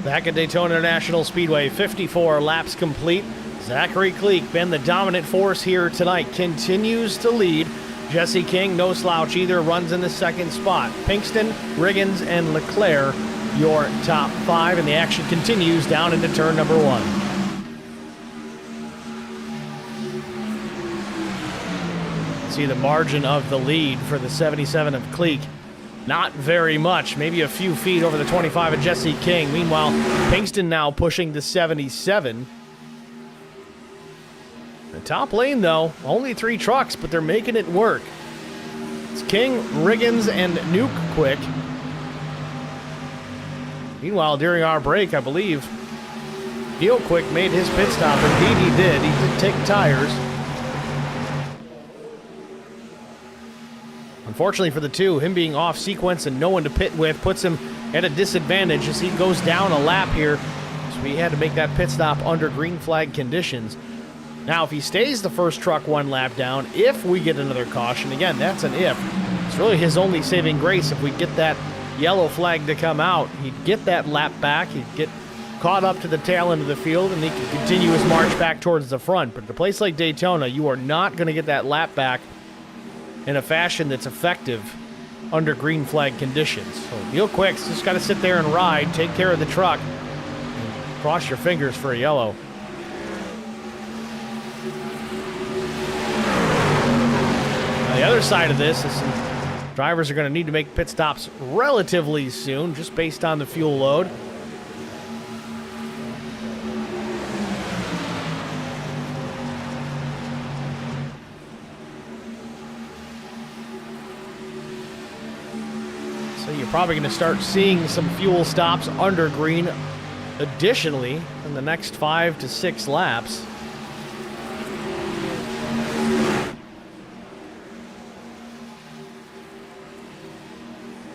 Back at Daytona International Speedway, 54 laps complete. Zachary Cleek, been the dominant force here tonight, continues to lead. Jesse King, no slouch either, runs in the second spot. Pinkston, Riggins, and Leclerc, your top five, and the action continues down into turn number one. See the margin of the lead for the 77 of Cleek. Not very much, maybe a few feet over the 25 of Jesse King. Meanwhile, Pinkston now pushing the 77. The top lane, though, only 3 trucks, but they're making it work. It's King, Riggins, and Nuke Quick. Meanwhile, during our break, I believe, Neil Quick made his pit stop. Indeed, he did. He did take tires. Unfortunately for the two, him being off sequence and no one to pit with puts him at a disadvantage as he goes down a lap here. So we had to make that pit stop under green flag conditions. Now, if he stays the first truck 1 lap down, if we get another caution, again, that's an if. It's really his only saving grace. If we get that yellow flag to come out, he'd get that lap back, he'd get caught up to the tail end of the field, and he can continue his march back towards the front. But at a place like Daytona, you are not going to get that lap back in a fashion that's effective under green flag conditions. So Neil Quick's just got to sit there and ride, take care of the truck, and cross your fingers for a yellow. Now, the other side of this is some drivers are going to need to make pit stops relatively soon, just based on the fuel load. So you're probably going to start seeing some fuel stops under green additionally in the next 5 to 6 laps.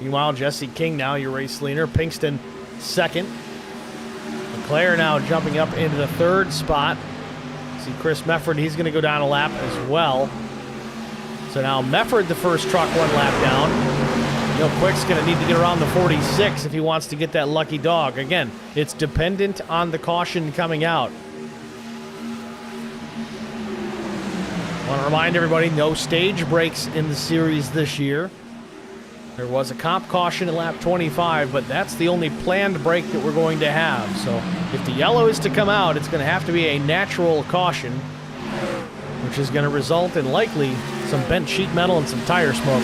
Meanwhile, Jesse King now your race leader. Pinkston second. Leclerc now jumping up into the third spot. See Chris Mefford, he's going to go down a lap as well. So now Mefford, the first truck 1 lap down. Neil Quick's going to need to get around the 46 if he wants to get that lucky dog. Again, it's dependent on the caution coming out. I want to remind everybody, no stage breaks in the series this year. There was a comp caution at lap 25, but that's the only planned break that we're going to have. So if the yellow is to come out, it's going to have to be a natural caution, which is going to result in likely some bent sheet metal and some tire smoke.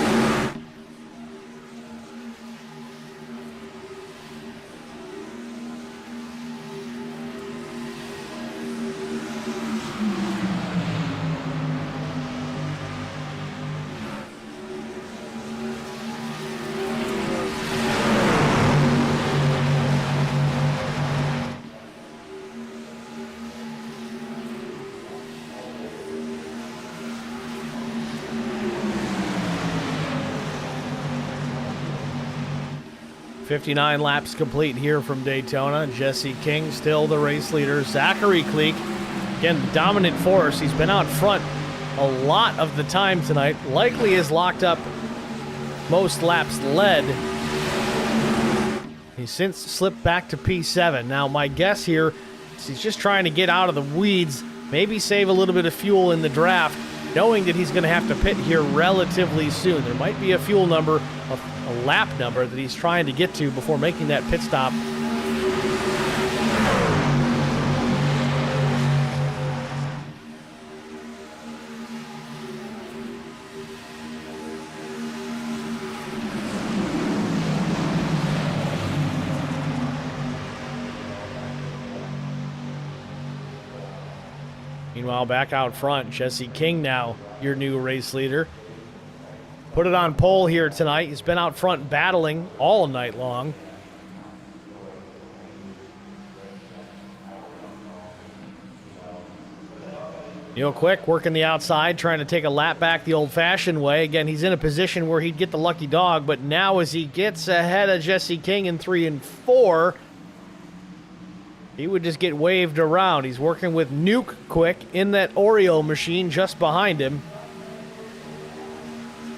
.59 laps complete here from Daytona. Jesse King still the race leader. Zachary Cleek, again, the dominant force. He's been out front a lot of the time tonight. Likely has locked up most laps led. He's since slipped back to P7. Now, my guess here is he's just trying to get out of the weeds, maybe save a little bit of fuel in the draft, knowing that he's going to have to pit here relatively soon. There might be a fuel number, a lap number that he's trying to get to before making that pit stop. Meanwhile, back out front, Jesse King now your new race leader. Put it on pole here tonight. He's been out front battling all night long. Neil Quick working the outside, trying to take a lap back the old-fashioned way. Again, he's in a position where he'd get the lucky dog, but now as he gets ahead of Jesse King in 3 and 4, he would just get waved around. He's working with Nuke Quick in that Oreo machine just behind him.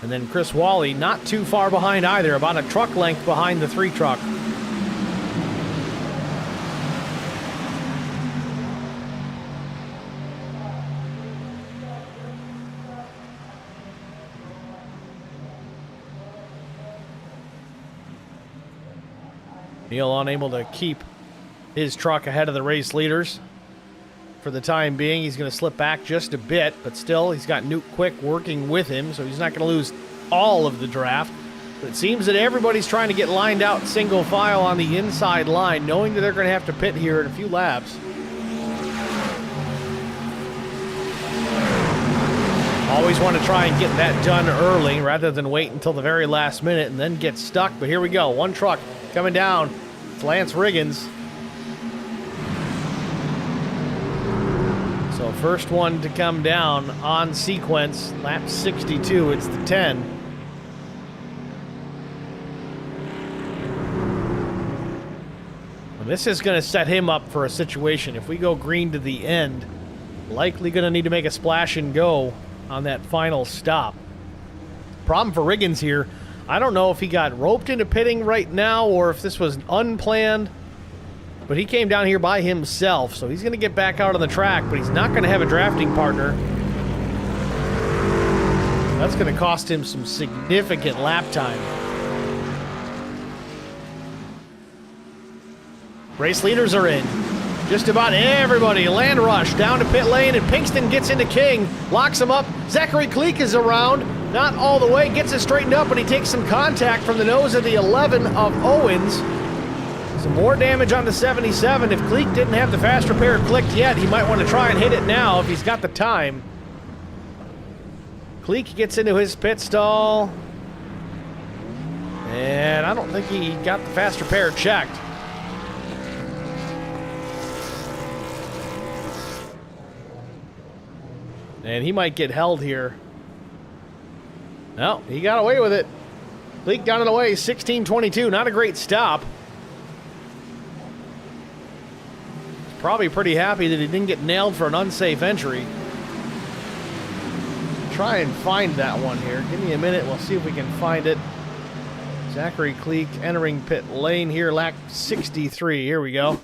And then Chris Wally not too far behind either, about a truck length behind the 3 truck. Neal unable to keep his truck ahead of the race leaders. For the time being, he's going to slip back just a bit, but still, he's got Nuke Quick working with him, so he's not going to lose all of the draft. But it seems that everybody's trying to get lined out single file on the inside line, knowing that they're going to have to pit here in a few laps. Always want to try and get that done early rather than wait until the very last minute and then get stuck. But here we go. One truck coming down. It's Lance Riggins. So first one to come down on sequence, lap 62. It's the 10. And this is going to set him up for a situation. If we go green to the end, likely going to need to make a splash and go on that final stop. Problem for Riggins here, I don't know if he got roped into pitting right now or if this was unplanned, but he came down here by himself, so he's going to get back out on the track, but he's not going to have a drafting partner. That's going to cost him some significant lap time. Race leaders are in. Just about everybody. Land rush down to pit lane, and Pinkston gets into King, locks him up. Zachary Kleek is around, not all the way, gets it straightened up, and he takes some contact from the nose of the 11 of Owens. Some more damage on the 77. If Kleek didn't have the fast repair clicked yet, he might want to try and hit it now if he's got the time. Kleek gets into his pit stall, and I don't think he got the fast repair checked. And he might get held here. No, he got away with it. Leak down and away, 16:22. Not a great stop. He's probably pretty happy that he didn't get nailed for an unsafe entry. Try and find that one here. Give me a minute. We'll see if we can find it. Zachary Kleek entering pit lane here, lap 63. Here we go.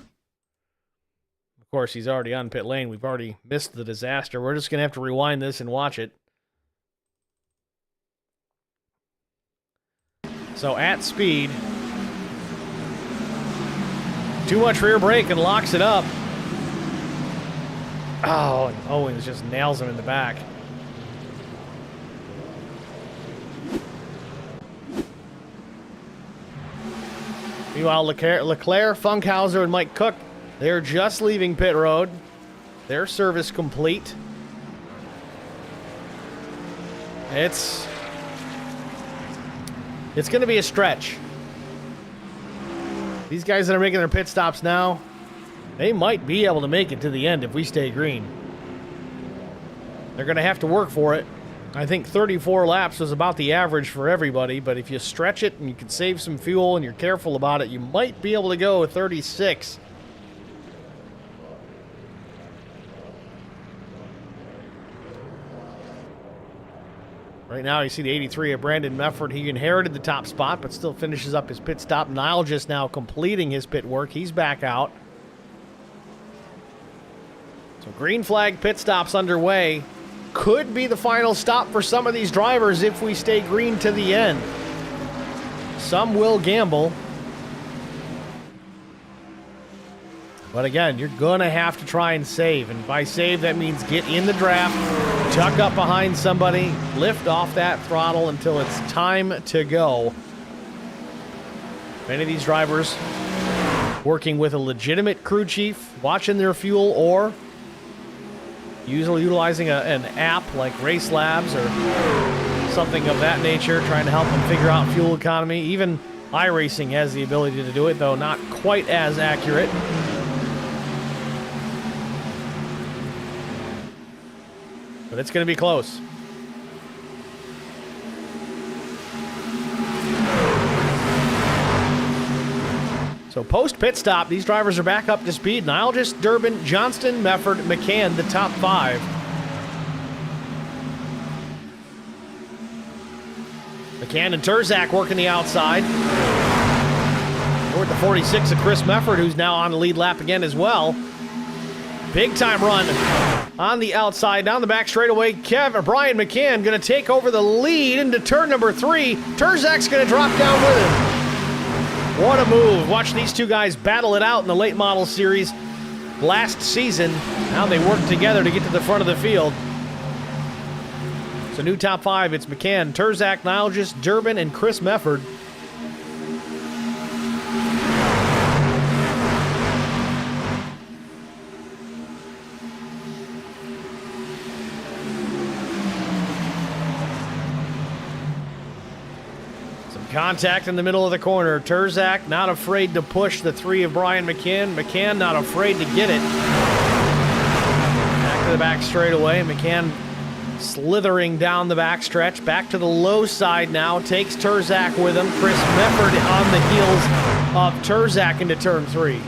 Of course, he's already on pit lane. We've already missed the disaster. We're just going to have to rewind this and watch it. So at speed. Too much rear brake and locks it up. Oh, and Owens just nails him in the back. Meanwhile, Leclerc, Funkhauser, and Mike Cook, they're just leaving pit road. Their service complete. It's going to be a stretch. These guys that are making their pit stops now, they might be able to make it to the end if we stay green. They're going to have to work for it. I think 34 laps was about the average for everybody, but if you stretch it and you can save some fuel and you're careful about it, you might be able to go with 36. Right now, you see the 83 of Brandon Mefford. He inherited the top spot, but still finishes up his pit stop. Nile just now completing his pit work. He's back out. So green flag pit stops underway. Could be the final stop for some of these drivers if we stay green to the end. Some will gamble. But again, you're going to have to try and save. And by save, that means get in the draft, tuck up behind somebody, lift off that throttle until it's time to go. Many of these drivers working with a legitimate crew chief, watching their fuel, or usually utilizing an app like Race Labs or something of that nature, trying to help them figure out fuel economy. Even iRacing has the ability to do it, though not quite as accurate. But it's going to be close. So post pit stop, these drivers are back up to speed. Nilgis, Durbin, Johnston, Mefford, McCann, the top five. McCann and Turzak working the outside. We're at the 46 of Chris Mefford, who's now on the lead lap again as well. Big time run on the outside, down the back straightaway. Brian McCann going to take over the lead into turn number 3. Turzak's going to drop down with him. What a move. Watch these two guys battle it out in the late model series last season. Now they work together to get to the front of the field. So new top 5, it's McCann, Turzak, Nilgis, Durbin, and Chris Mefford. Contact in the middle of the corner. Turzak not afraid to push the 3 of Brian McCann. McCann not afraid to get it. Back to the back straightaway. McCann slithering down the back stretch. Back to the low side now. Takes Turzak with him. Chris Mefford on the heels of Turzak into turn 3.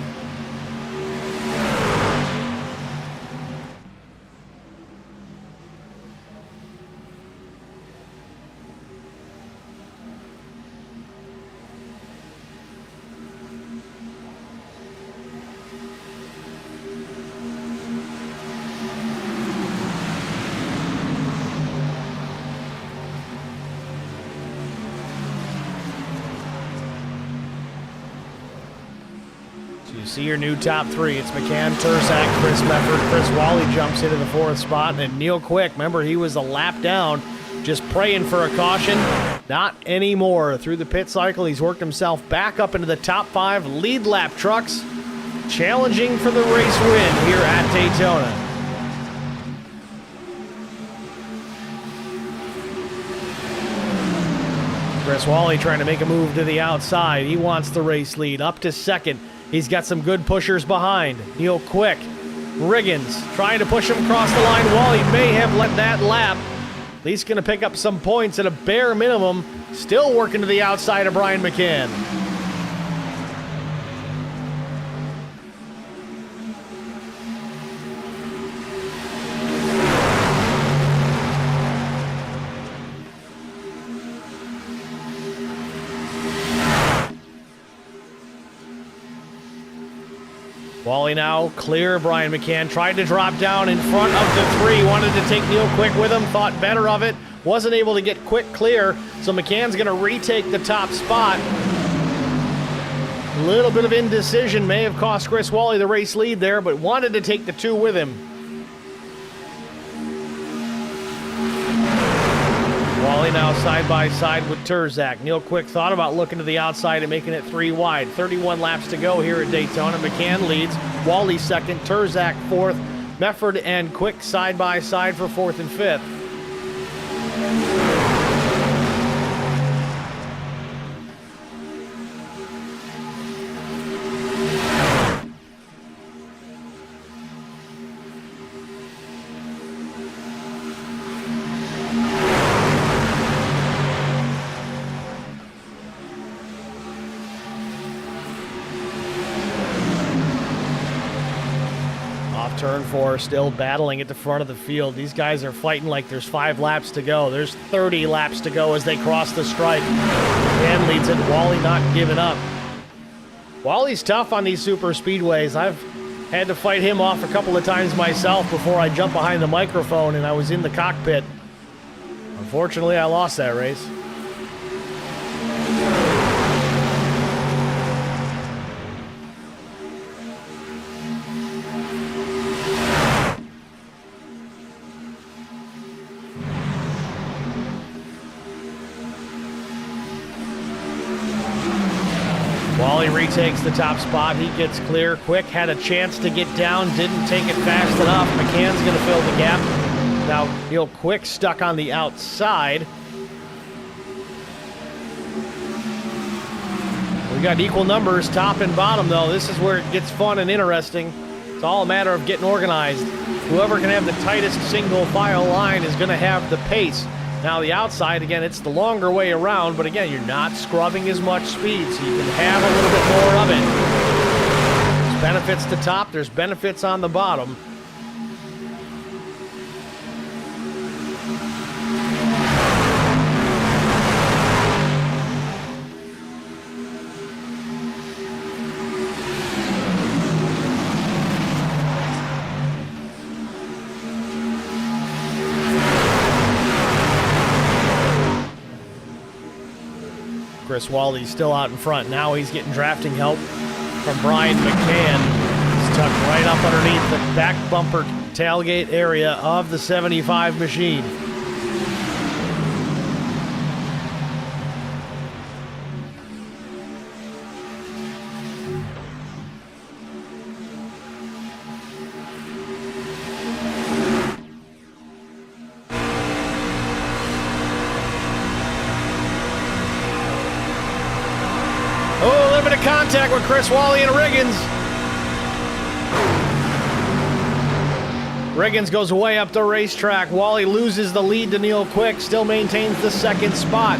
You see your new top 3. It's McCann, Turzak, Chris Mefford. Chris Wally jumps into the 4th spot. And Neil Quick, remember, he was a lap down, just praying for a caution. Not anymore. Through the pit cycle, he's worked himself back up into the top 5 lead lap trucks, challenging for the race win here at Daytona. Chris Wally trying to make a move to the outside. He wants the race lead. Up to 2nd. He's got some good pushers behind. Neil Quick, Riggins trying to push him across the line. Wally may have let that lap. At least going to pick up some points at a bare minimum. Still working to the outside of Brian McCann. Wally now clear. Brian McCann tried to drop down in front of the 3. Wanted to take Neil Quick with him. Thought better of it. Wasn't able to get Quick clear. So McCann's going to retake the top spot. A little bit of indecision may have cost Chris Wally the race lead there, but wanted to take the 2 with him. Wally now side by side with Turzak. Neil Quick thought about looking to the outside and making it 3 wide. 31 laps to go here at Daytona. McCann leads. Wally 2nd. Turzak 4th. Mefford and Quick side by side for 4th and 5th. Turn 4, still battling at the front of the field. These guys are fighting like there's 5 laps to go. There's 30 laps to go as they cross the stripe. Dan leads it. Wally not giving up. Wally's tough on these super speedways. I've had to fight him off a couple of times myself before I jumped behind the microphone and I was in the cockpit. Unfortunately, I lost that race. Wally retakes the top spot. He gets clear. Quick had a chance to get down. Didn't take it fast enough. McCann's going to fill the gap. Now, Neil Quick stuck on the outside. We got equal numbers, top and bottom, though. This is where it gets fun and interesting. It's all a matter of getting organized. Whoever can have the tightest single file line is going to have the pace. Now the outside, again, it's the longer way around, but again, you're not scrubbing as much speed, so you can have a little bit more of it. There's benefits to top, there's benefits on the bottom. Chris Wally's still out in front. Now he's getting drafting help from Brian McCann. He's tucked right up underneath the back bumper tailgate area of the 75 machine. Contact with Chris Wally and Riggins. Riggins goes way up the racetrack. Wally loses the lead to Neil Quick, still maintains the second spot.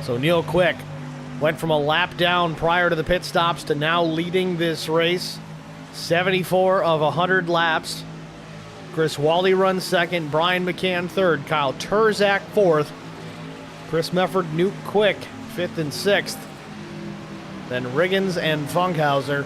So Neil Quick went from a lap down prior to the pit stops to now leading this race. 74 of 100 laps. Chris Wally runs second, Brian McCann third, Kyle Turzak fourth, Chris Mefford, Newt Quick fifth and sixth, then Riggins and Funkhauser.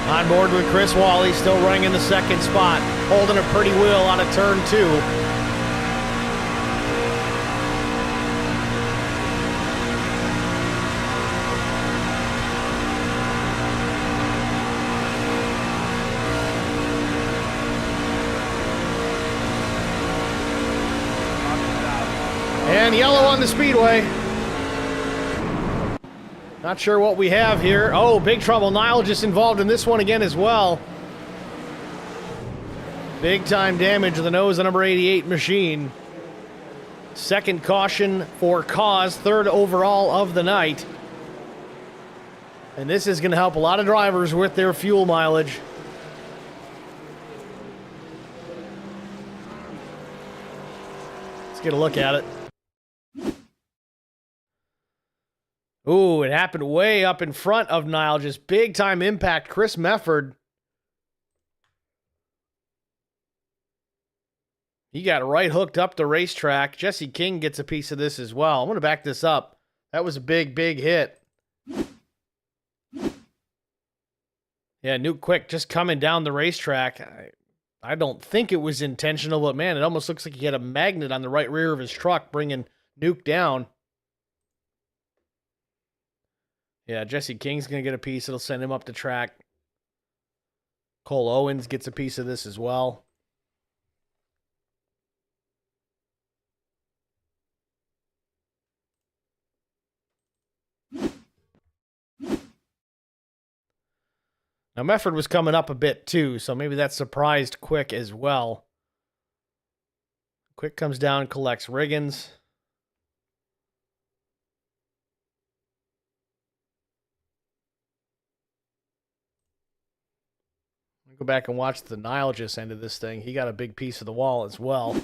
On board with Chris Wally, still running in the second spot, holding a pretty wheel out of turn 2. And yellow on the Speedway. Not sure what we have here. Oh, big trouble. Nile just involved in this one again as well. Big time damage to the nose of number 88 machine. Second caution for cause, third overall of the night. And this is going to help a lot of drivers with their fuel mileage. Let's get a look at it. Ooh, it happened way up in front of Nile. Just big time impact. Chris Mefford. He got right hooked up the racetrack. Jesse King gets a piece of this as well. I'm going to back this up. That was a big, big hit. Yeah, Newt Quick just coming down the racetrack. I don't think it was intentional, but man, it almost looks like he had a magnet on the right rear of his truck bringing Nuke down. Yeah, Jesse King's going to get a piece. It'll send him up the track. Cole Owens gets a piece of this as well. Now, Mefford was coming up a bit too, so maybe that surprised Quick as well. Quick comes down, collects Riggins. Go back and watch the Nile just end of this thing. He got a big piece of the wall as well.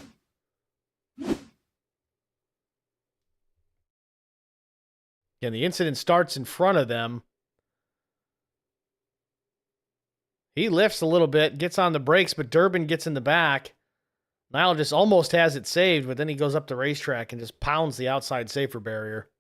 Again, the incident starts in front of them. He lifts a little bit, gets on the brakes, but Durbin gets in the back. Nile just almost has it saved, but then he goes up the racetrack and just pounds the outside safer barrier.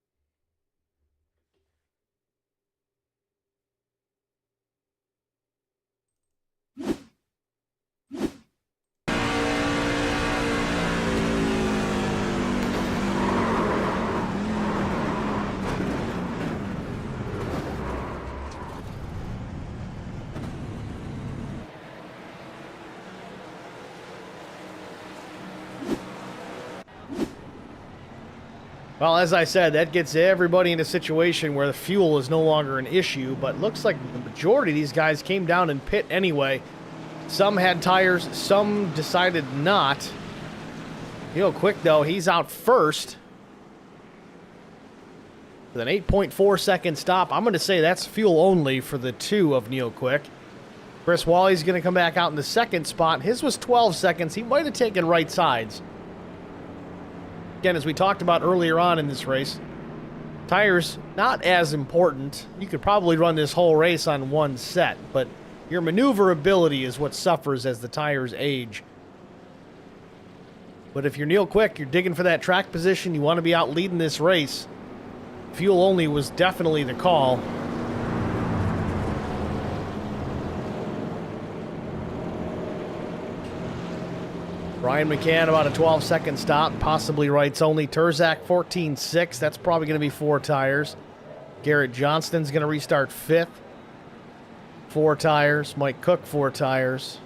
Well, as I said, that gets everybody in a situation where the fuel is no longer an issue, but looks like the majority of these guys came down and pit anyway. Some had tires, some decided not. Neil Quick, though, he's out first with an 8.4 second stop. I'm going to say that's fuel only for the 2 of Neil Quick. Chris Wally's going to come back out in the second spot. His was 12 seconds. He might have taken right sides. Again, as we talked about earlier on in this race, tires not as important. You could probably run this whole race on one set, but your maneuverability is what suffers as the tires age. But if you're Neil Quick, you're digging for that track position, you want to be out leading this race, fuel only was definitely the call. Brian McCann about a 12-second stop, possibly rights only. Turzak 14.6. That's probably going to be 4 tires. Garrett Johnston's going to restart 5th. 4 tires. Mike Cook 4 tires.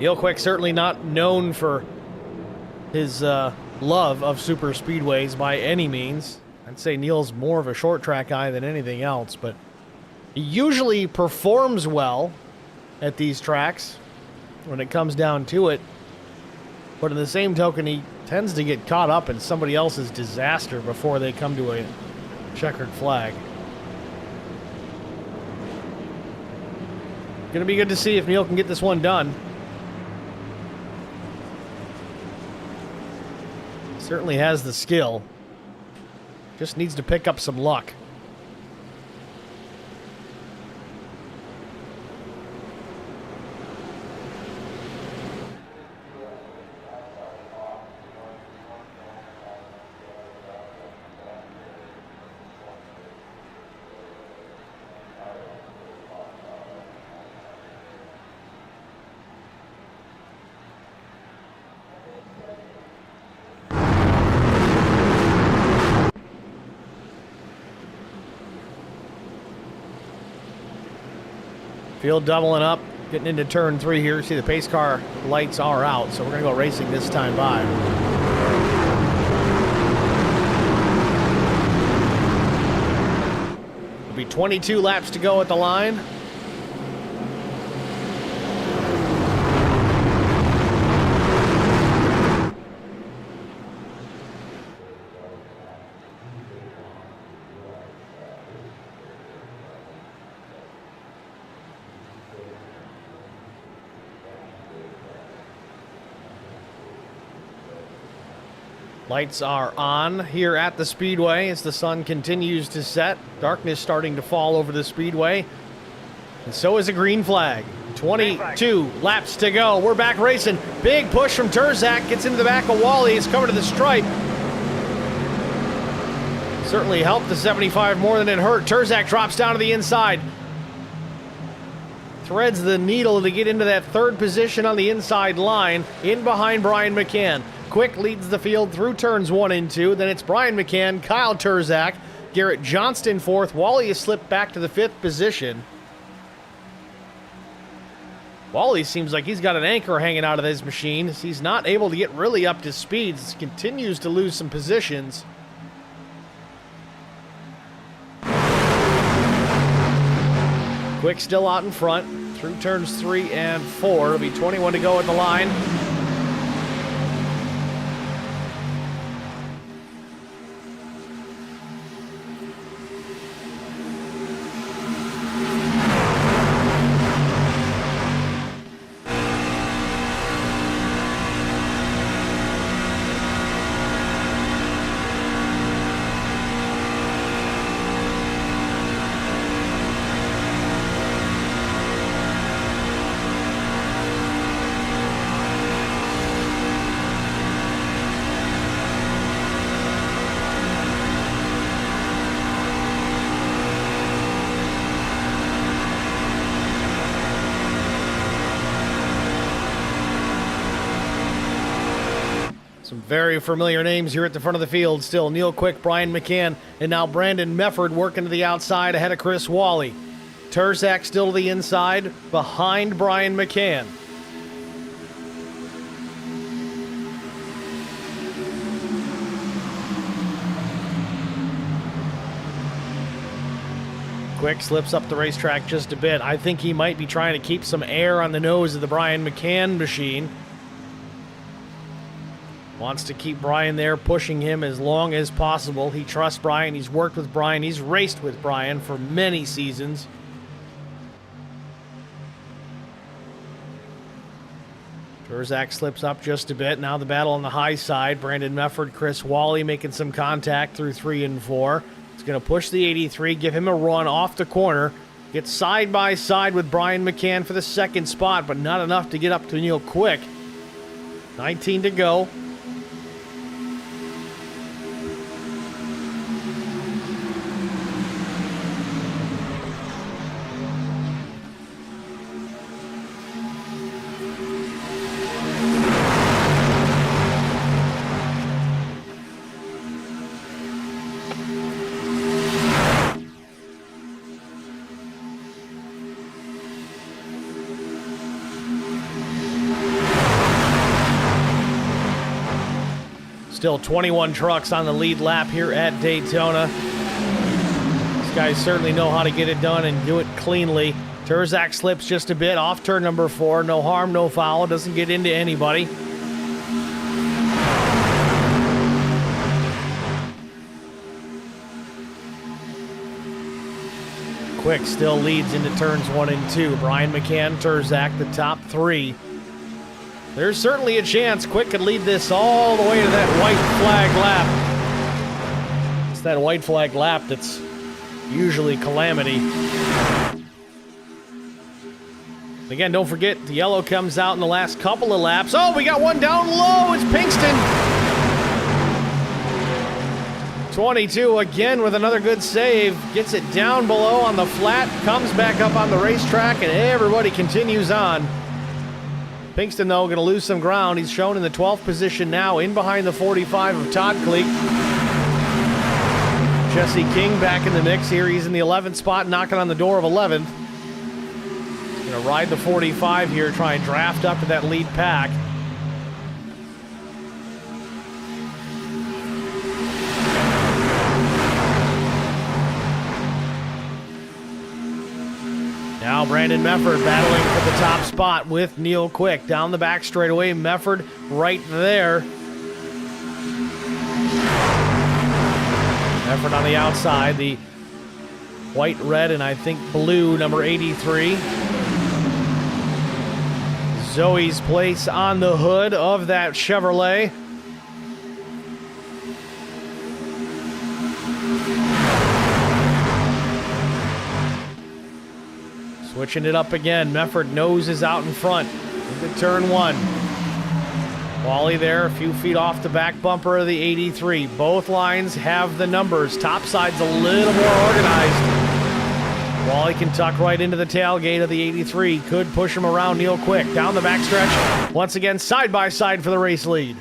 Neil Quick certainly not known for his love of super speedways by any means. I'd say Neil's more of a short track guy than anything else, but he usually performs well at these tracks when it comes down to it. But in the same token, he tends to get caught up in somebody else's disaster before they come to a checkered flag. Gonna be good to see if Neil can get this one done. Certainly has the skill. Just needs to pick up some luck. Field doubling up, getting into turn 3 here. See, the pace car lights are out, so we're going to go racing this time by. It'll be 22 laps to go at the line. Lights are on here at the Speedway as the sun continues to set. Darkness starting to fall over the Speedway. And so is a green flag. 22 laps to go. We're back racing. Big push from Turzak. Gets into the back of Wally. He's coming to the stripe. Certainly helped the 75 more than it hurt. Turzak drops down to the inside. Threads the needle to get into that 3rd position on the inside line. In behind Brian McCann. Quick leads the field through turns 1 and 2. Then it's Brian McCann, Kyle Turzak, Garrett Johnston 4th. Wally has slipped back to the 5th position. Wally seems like he's got an anchor hanging out of his machine. He's not able to get really up to speed. He continues to lose some positions. Quick still out in front through turns 3 and 4. It'll be 21 to go at the line. Some very familiar names here at the front of the field still. Neil Quick, Brian McCann, and now Brandon Mefford working to the outside ahead of Chris Wally. Turzak still to the inside behind Brian McCann. Quick slips up the racetrack just a bit. I think he might be trying to keep some air on the nose of the Brian McCann machine. Wants to keep Brian there, pushing him as long as possible. He trusts Brian. He's worked with Brian. He's raced with Brian for many seasons. Turzak slips up just a bit. Now the battle on the high side. Brandon Mefford, Chris Wally making some contact through 3 and 4. It's going to push the 83, give him a run off the corner. Get side by side with Brian McCann for the second spot, but not enough to get up to Neil Quick. 19 to go. Still 21 trucks on the lead lap here at Daytona. These guys certainly know how to get it done and do it cleanly. Turzak slips just a bit off turn number 4. No harm, no foul. Doesn't get into anybody. Quick still leads into turns 1 and 2. Brian McCann, Turzak, the top 3. There's certainly a chance Quick could lead this all the way to that white flag lap. It's that white flag lap that's usually calamity. Again, don't forget, the yellow comes out in the last couple of laps. Oh, we got one down low. It's Pinkston. 22 again with another good save. Gets it down below on the flat. Comes back up on the racetrack, and everybody continues on. Pinkston, though, going to lose some ground. He's shown in the 12th position now, in behind the 45 of Todd Kleek. Jesse King back in the mix here. He's in the 11th spot, knocking on the door of 11th. He's going to ride the 45 here, try and draft up to that lead pack. Now Brandon Mefford battling for the top spot with Neil Quick. Down the back straightaway, Mefford right there. Mefford on the outside, the white, red, and I think blue, number 83. Zoe's place on the hood of that Chevrolet. Switching it up again. Mefford nose is out in front into turn 1. Wally there, a few feet off the back bumper of the 83. Both lines have the numbers. Top side's a little more organized. Wally can tuck right into the tailgate of the 83. Could push him around Neil Quick. Down the backstretch. Once again, side by side for the race lead.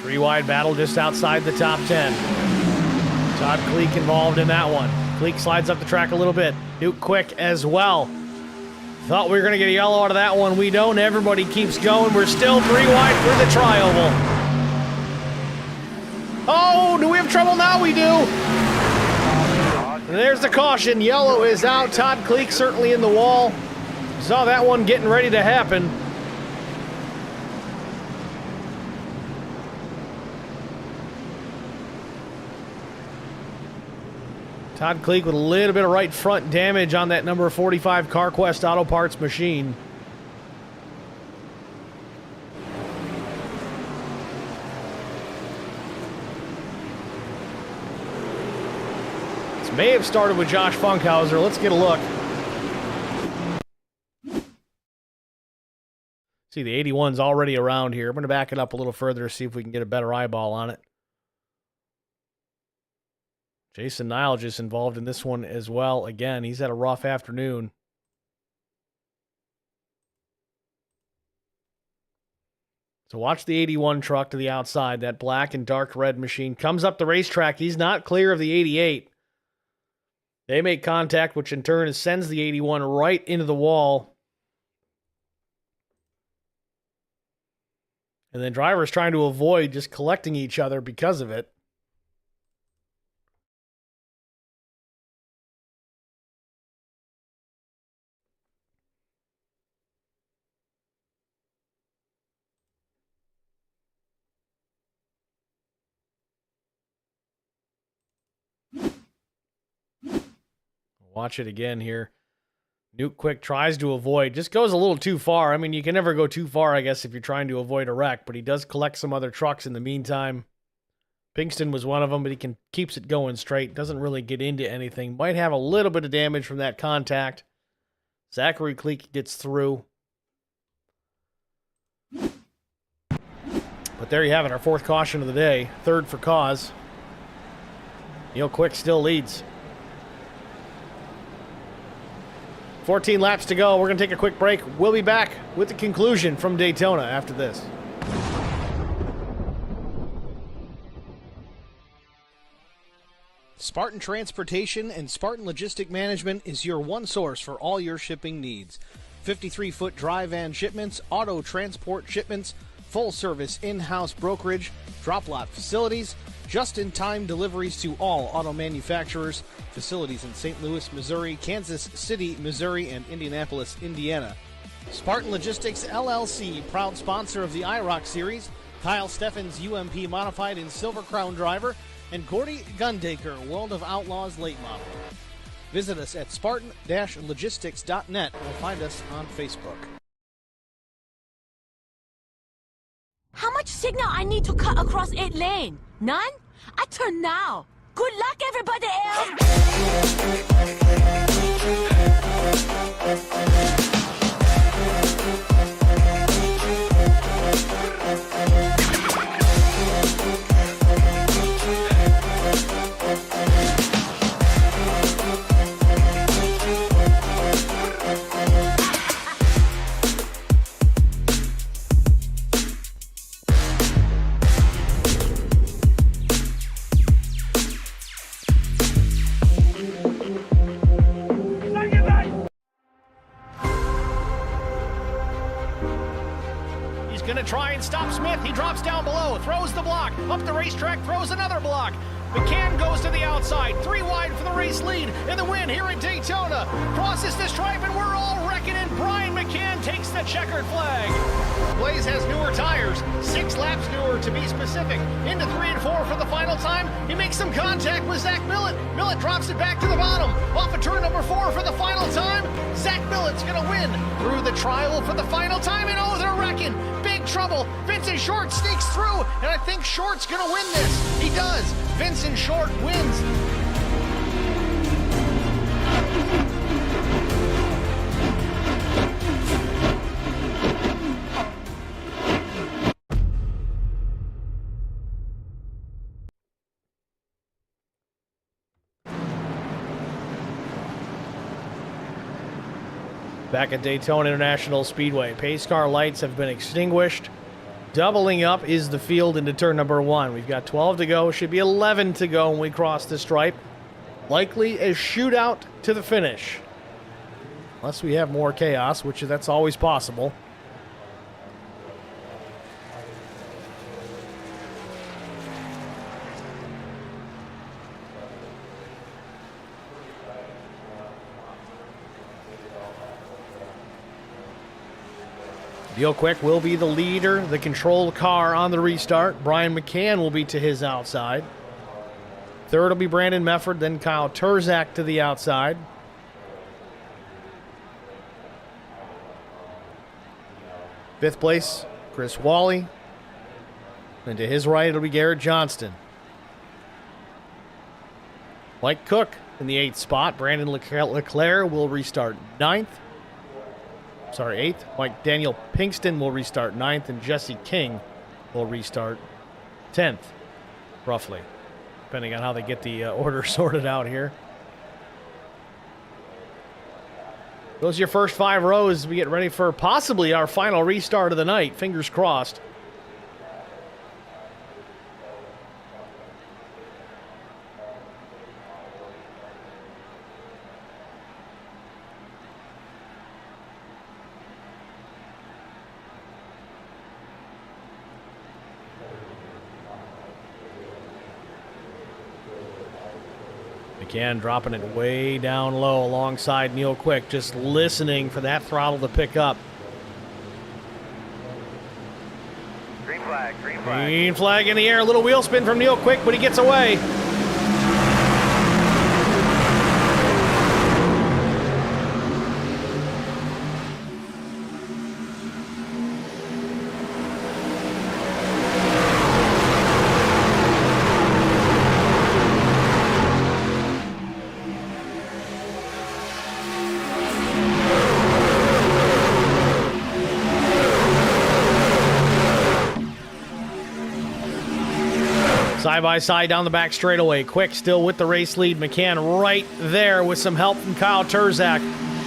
Three-wide battle just outside the top 10. Todd Kleek involved in that one. Kleek slides up the track a little bit. Duke Quick as well. Thought we were going to get a yellow out of that one. We don't. Everybody keeps going. We're still 3 wide through the tri-oval. Oh, do we have trouble now? We do. There's the caution. Yellow is out. Todd Kleek certainly in the wall. Saw that one getting ready to happen. Todd Kleek with a little bit of right front damage on that number 45 CarQuest Auto Parts machine. This may have started with Josh Funkhauser. Let's get a look. See, the 81's already around here. I'm going to back it up a little further to see if we can get a better eyeball on it. Jason Nile just involved in this one as well. Again, he's had a rough afternoon. So watch the 81 truck to the outside. That black and dark red machine comes up the racetrack. He's not clear of the 88. They make contact, which in turn sends the 81 right into the wall. And then drivers trying to avoid just collecting each other because of it. Watch it again here. Nuke Quick tries to avoid, just goes a little too far. I mean, you can never go too far, I guess, if you're trying to avoid a wreck, but he does collect some other trucks in the meantime. Pinkston was one of them, but he keeps it going straight. Doesn't really get into anything. Might have a little bit of damage from that contact. Zachary Cleek gets through. But there you have it, our fourth caution of the day. Third for cause. Neil Quick still leads. 14 laps to go. We're going to take a quick break. We'll be back with the conclusion from Daytona after this. Spartan Transportation and Spartan Logistic Management is your one source for all your shipping needs. 53-foot dry van shipments, auto transport shipments, full-service in-house brokerage, drop-lot facilities, just-in-time deliveries to all auto manufacturers, facilities in St. Louis, Missouri, Kansas City, Missouri, and Indianapolis, Indiana. Spartan Logistics, LLC, proud sponsor of the IROC Series, Kyle Steffens UMP Modified and Silver Crown Driver, and Gordy Gundaker, World of Outlaws Late Model. Visit us at spartan-logistics.net or find us on Facebook. How much signal I need to cut across 8 lane? None? I turn now. Good luck, everybody Going to try and stop Smith. He drops down below, throws the block, up the racetrack, throws another block. McCann goes to the outside, 3 wide for the race lead in the win here at Daytona. Crosses the stripe and we're all reckoning. Brian McCann takes the checkered flag. Blaze has newer tires, 6 laps newer to be specific. Into 3 and 4 for the final time. He makes some contact with Zach Millett. Millett drops it back to the bottom. Off of turn number 4 for the final time. Zach Millett's going to win through the trial for the final time. And oh, they're wrecking. Big trouble. Vincent Short sneaks through, and I think Short's going to win this. He does. Vincent Short wins. Back at Daytona International Speedway, pace car lights have been extinguished. Doubling up is the field into turn number 1. We've got 12 to go. Should be 11 to go when we cross the stripe. Likely a shootout to the finish. Unless we have more chaos, which that's always possible. Neil Quick will be the leader, the control car on the restart. Brian McCann will be to his outside. Third will be Brandon Mefford, then Kyle Turzak to the outside. Fifth place, Chris Wally. And to his right, it'll be Garrett Johnston. Mike Cook in the 8th spot. Brandon Leclerc will restart 9th. 8th. Daniel Pinkston will restart 9th, and Jesse King will restart 10th, roughly, depending on how they get the order sorted out here. Those are your first 5 rows. We get ready for possibly our final restart of the night. Fingers crossed. McCann dropping it way down low alongside Neil Quick, just listening for that throttle to pick up. Green flag, green flag. Green flag in the air, a little wheel spin from Neil Quick, but he gets away. Side by side down the back straightaway. Quick still with the race lead. McCann right there with some help from Kyle Turzak.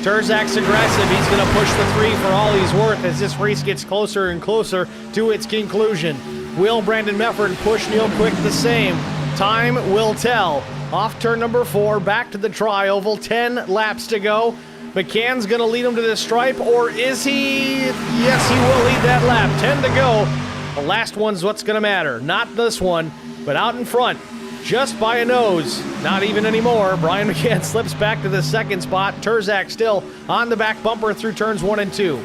Turzak's aggressive. He's going to push the 3 for all he's worth as this race gets closer and closer to its conclusion. Will Brandon Mefford push Neil Quick the same? Time will tell. Off turn number 4, back to the tri-oval. 10 laps to go. McCann's going to lead him to the stripe, or is he? Yes, he will lead that lap. 10 to go. The last one's what's going to matter. Not this one, but out in front, just by a nose. Not even anymore. Brian McCann slips back to the second spot. Turzak still on the back bumper through turns 1 and 2.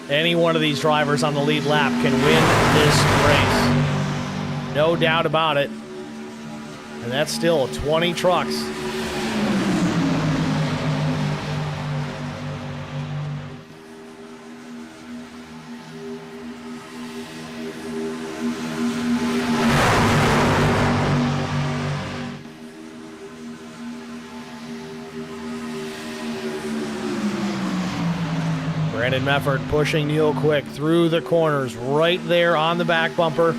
Any one of these drivers on the lead lap can win this race. No doubt about it. And that's still 20 trucks. Brandon Mefford pushing Neil Quick through the corners right there on the back bumper.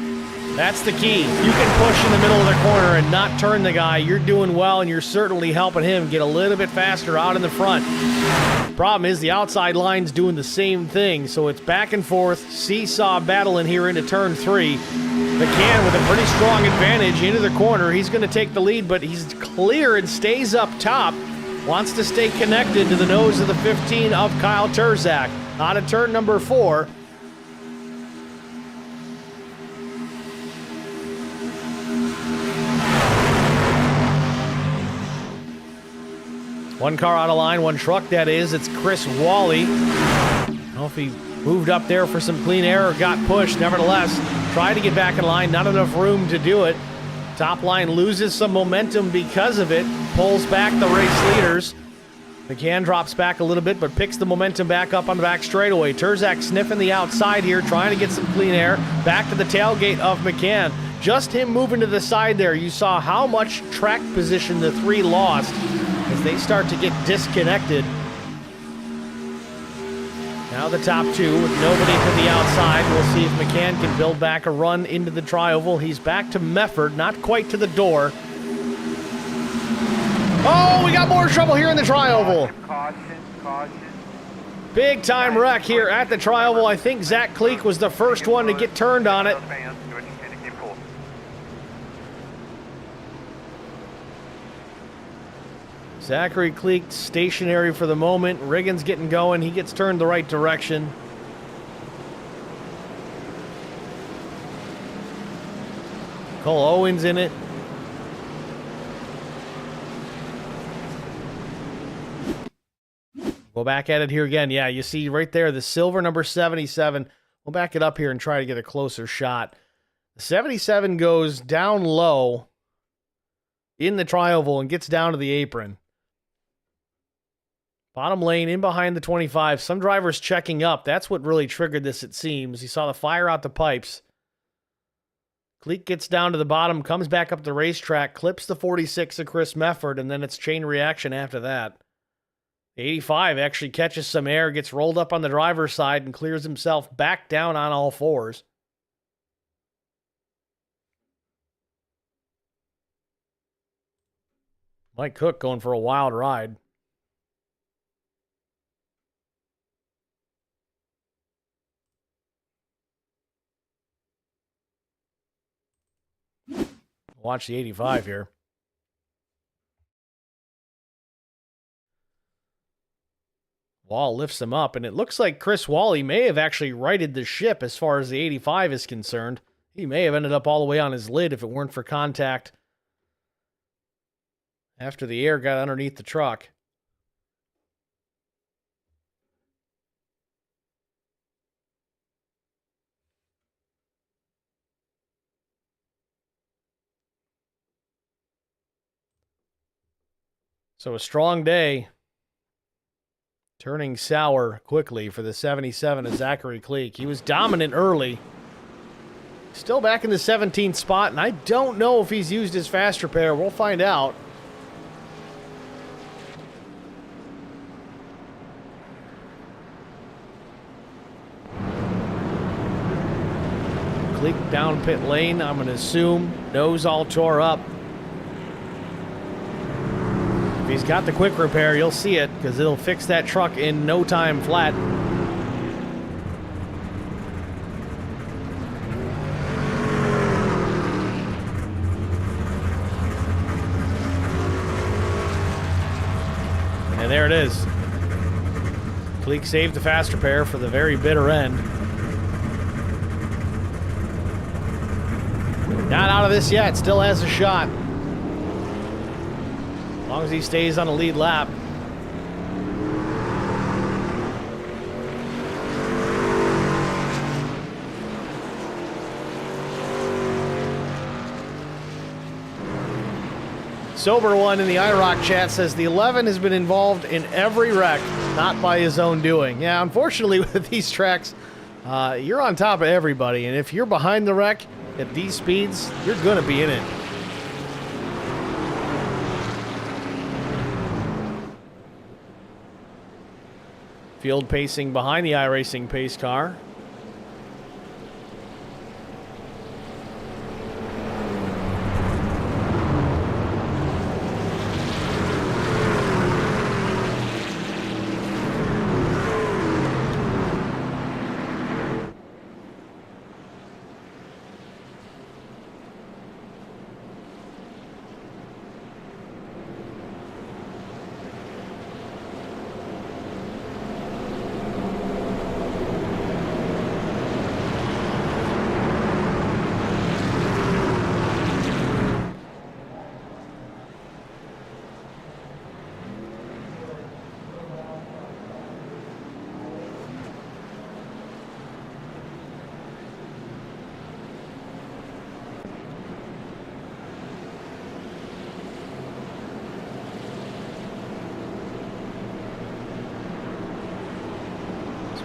That's the key. You can push in the middle of the corner and not turn the guy. You're doing well, and you're certainly helping him get a little bit faster out in the front. Problem is the outside line's doing the same thing, so it's back and forth, seesaw battling here into turn 3. McCann with a pretty strong advantage into the corner. He's going to take the lead, but he's clear and stays up top. Wants to stay connected to the nose of the 15 of Kyle Turzak. Out of turn number 4. One car out of line, one truck that is. It's Chris Wally. I don't know if he moved up there for some clean air or got pushed. Nevertheless, tried to get back in line. Not enough room to do it. Top line loses some momentum because of it. Pulls back the race leaders. McCann drops back a little bit, but picks the momentum back up on the back straightaway. Turzak sniffing the outside here, trying to get some clean air. Back to the tailgate of McCann. Just him moving to the side there. You saw how much track position the 3 lost as they start to get disconnected. Now the top 2 with nobody to the outside. We'll see if McCann can build back a run into the tri-oval. He's back to Mefford, not quite to the door. Oh, we got more trouble here in the tri-oval. Caution, caution. Big time wreck here at the tri-oval. I think Zach Kleek was the first one to get turned on it. Zachary Kleek stationary for the moment. Riggins getting going. He gets turned the right direction. Cole Owens in it. Go back at it here again. Yeah, you see right there the silver number 77. We'll back it up here and try to get a closer shot. The 77 goes down low in the tri-oval and gets down to the apron. Bottom lane in behind the 25. Some drivers checking up. That's what really triggered this, it seems. You saw the fire out the pipes. Kleek gets down to the bottom, comes back up the racetrack, clips the 46 of Chris Mefford, and then it's chain reaction after that. The 85 actually catches some air, gets rolled up on the driver's side, and clears himself back down on all fours. Mike Cook going for a wild ride. Watch the 85 here. Wall lifts him up, and it looks like Chris Wally may have actually righted the ship as far as the 85 is concerned. He may have ended up all the way on his lid if it weren't for contact after the air got underneath the truck. So a strong day, turning sour quickly for the 77 of Zachary Cleek. He was dominant early. Still back in the 17th spot, and I don't know if he's used his fast repair. We'll find out. Cleek down pit lane, I'm going to assume. Nose all tore up. If he's got the quick repair, you'll see it, because it'll fix that truck in no time flat. And there it is. Cleek saved the fast repair for the very bitter end. Not out of this yet, still has a shot. As long as he stays on a lead lap. Sober One in the IROC chat says the 11 has been involved in every wreck, not by his own doing. Yeah, unfortunately with these tracks, you're on top of everybody, and if you're behind the wreck at these speeds, you're going to be in it. Field pacing behind the iRacing pace car.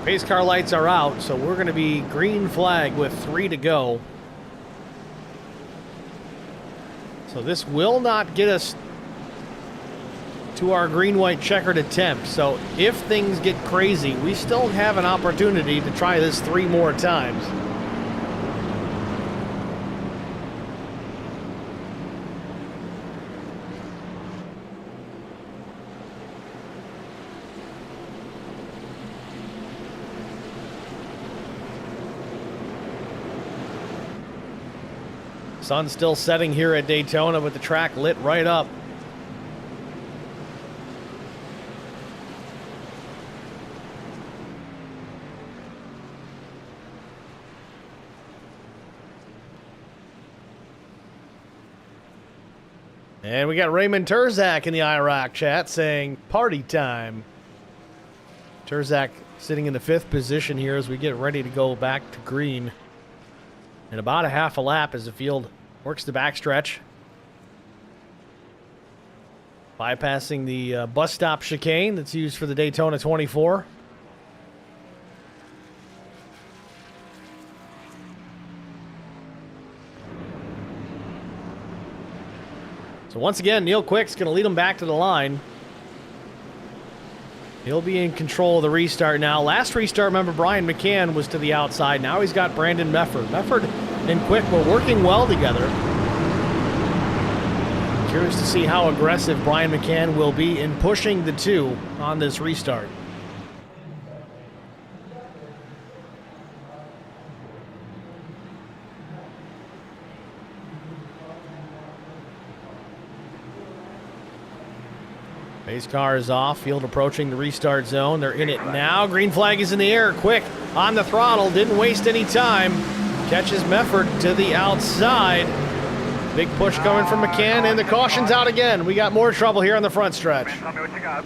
Pace car lights are out, so we're going to be green flag with 3 to go. So this will not get us to our green-white checkered attempt. So if things get crazy, we still have an opportunity to try this 3 more times. Sun's still setting here at Daytona, with the track lit right up. And we got Raymond Terzak in the IROC chat saying, party time. Terzak sitting in the 5th position here as we get ready to go back to green. And about a half a lap as the field works the backstretch. Bypassing the bus stop chicane that's used for the Daytona 24. So once again, Neil Quick's going to lead them back to the line. He'll be in control of the restart now. Last restart, remember, Brian McCann was to the outside. Now he's got Brandon Mefford. Mefford and Quick were working well together. Curious to see how aggressive Brian McCann will be in pushing the 2 on this restart. Pace car is off. Field approaching the restart zone. They're in it now. Green flag is in the air. Quick on the throttle. Didn't waste any time. Catches Mefford to the outside. Big push coming from McCann, and the caution's out again. We got more trouble here on the front stretch. Tell me what you got.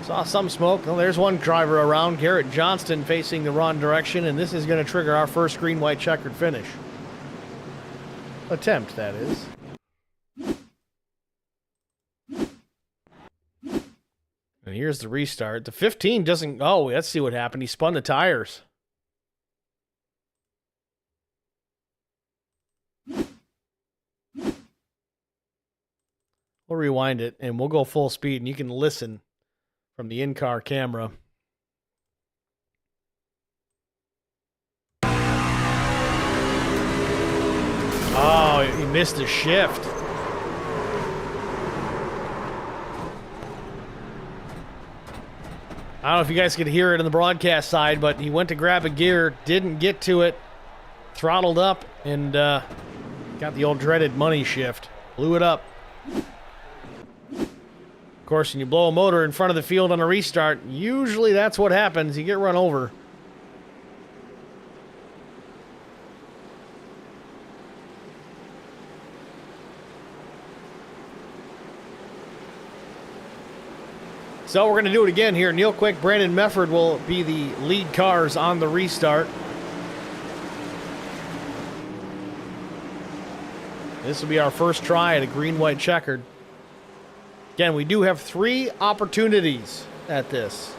Saw some smoke. Well, there's one driver around. Garrett Johnston facing the wrong direction, and this is going to trigger our first green-white checkered finish. Attempt, that is. And here's the restart. The 15 doesn't... Oh, let's see what happened. He spun the tires. We'll rewind it, and we'll go full speed, and you can listen from the in-car camera. Oh, he missed a shift. I don't know if you guys could hear it on the broadcast side, but he went to grab a gear, didn't get to it, throttled up, and got the old dreaded money shift. Blew it up. Of course, when you blow a motor in front of the field on a restart, usually that's what happens. You get run over. So we're going to do it again here. Neil Quick, Brandon Mefford will be the lead cars on the restart. This will be our first try at a green-white checkered. Again, we do have 3 opportunities at this.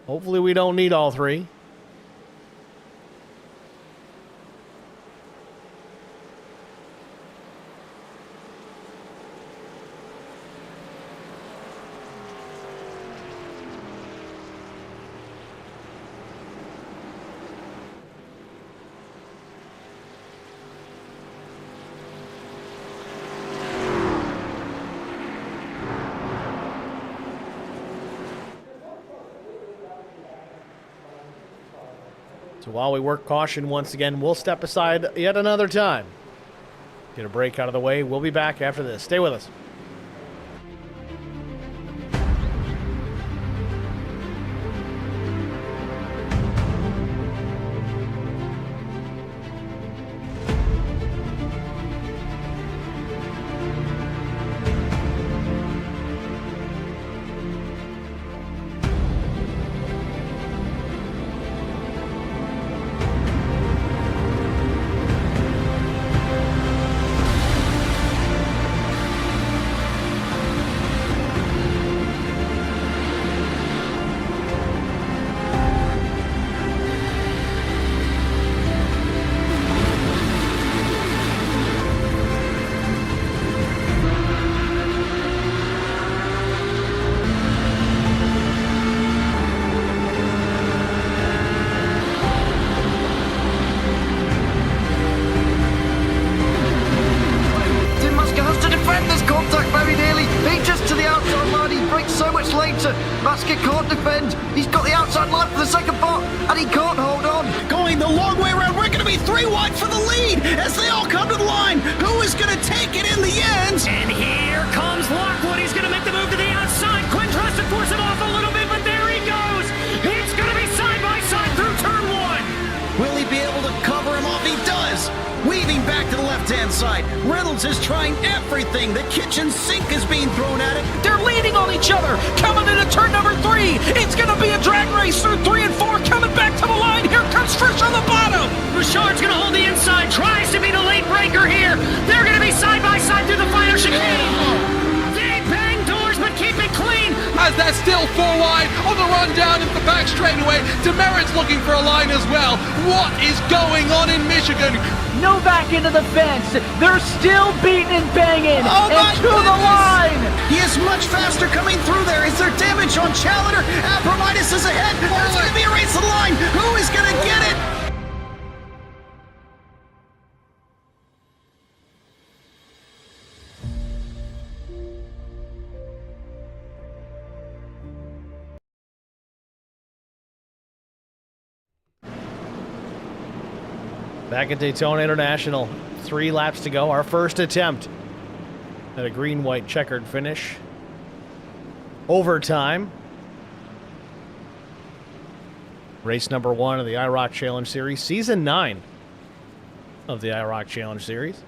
Hopefully we don't need all 3. So while we work caution once again, we'll step aside yet another time. Get a break out of the way. We'll be back after this. Stay with us. Basket can't defend. He's got the outside line for the second part, and he can't hold on. Going the long way around. We're going to be 3 wide for the lead as they all come to the line. Who is going to take it in the end? And here comes Lockwood. He's going to make the move to the outside. Quinn tries to force him off a little bit, but there he goes. It's going to be side by side through turn 1. Will he be able to cover him off? He does. Weaving back to the left-hand side. Reynolds is trying everything. The kitchen sink is being thrown at it. They're leaning on each other. Coming into turn number 3. It's going to be a drag race through 3 and 4. Coming back to the line. Here comes Trish on the bottom. Bouchard's going to hold the inside. Tries to be the late breaker here. They're going to be side by side through the final chicane. They bang doors, but keep it clean. As they're still 4 wide on the run down into the back straightaway. Demerit's looking for a line as well. What is going on in Michigan? Novak into the fence. They're still beating and banging. And to the line. He is much faster coming through there. Is there damage on Challenger? Abramitis is ahead. There's going to be a race to the line. Who is going to get it? Back at Daytona International, 3 laps to go. Our first attempt at a green-white checkered finish. Overtime. Race number 1 of the IROC Challenge Series, Season 9 of the IROC Challenge Series.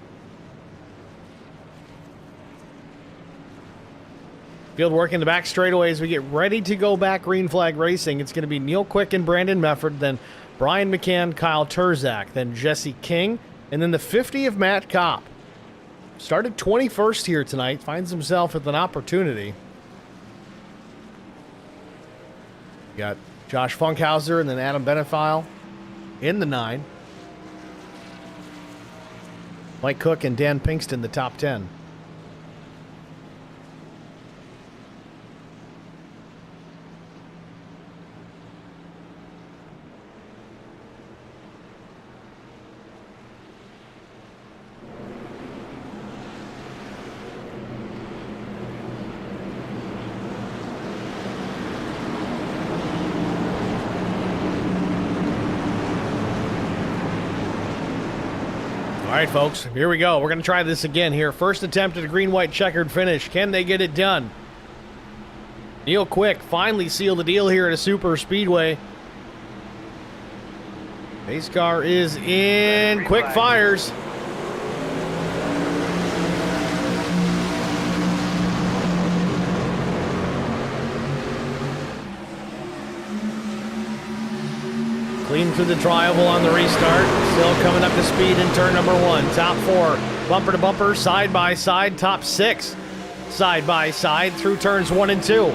Field work in the back straightaway as we get ready to go back green flag racing. It's going to be Neil Quick and Brandon Mefford, then Brian McCann, Kyle Turzak, then Jesse King, and then the 50 of Matt Kopp. Started 21st here tonight, finds himself with an opportunity. Got Josh Funkhauser and then Adam Benefile in the 9. Mike Cook and Dan Pinkston, the top 10. All right, folks, here we go. We're going to try this again here. First attempt at a green-white checkered finish. Can they get it done? Neil Quick finally sealed the deal here at a super speedway. Pace car is in. Quick fires. Clean through the tri-oval on the restart. Still coming up to speed in turn number 1. Top 4, bumper to bumper, side by side. Top 6, side by side through turns 1 and 2.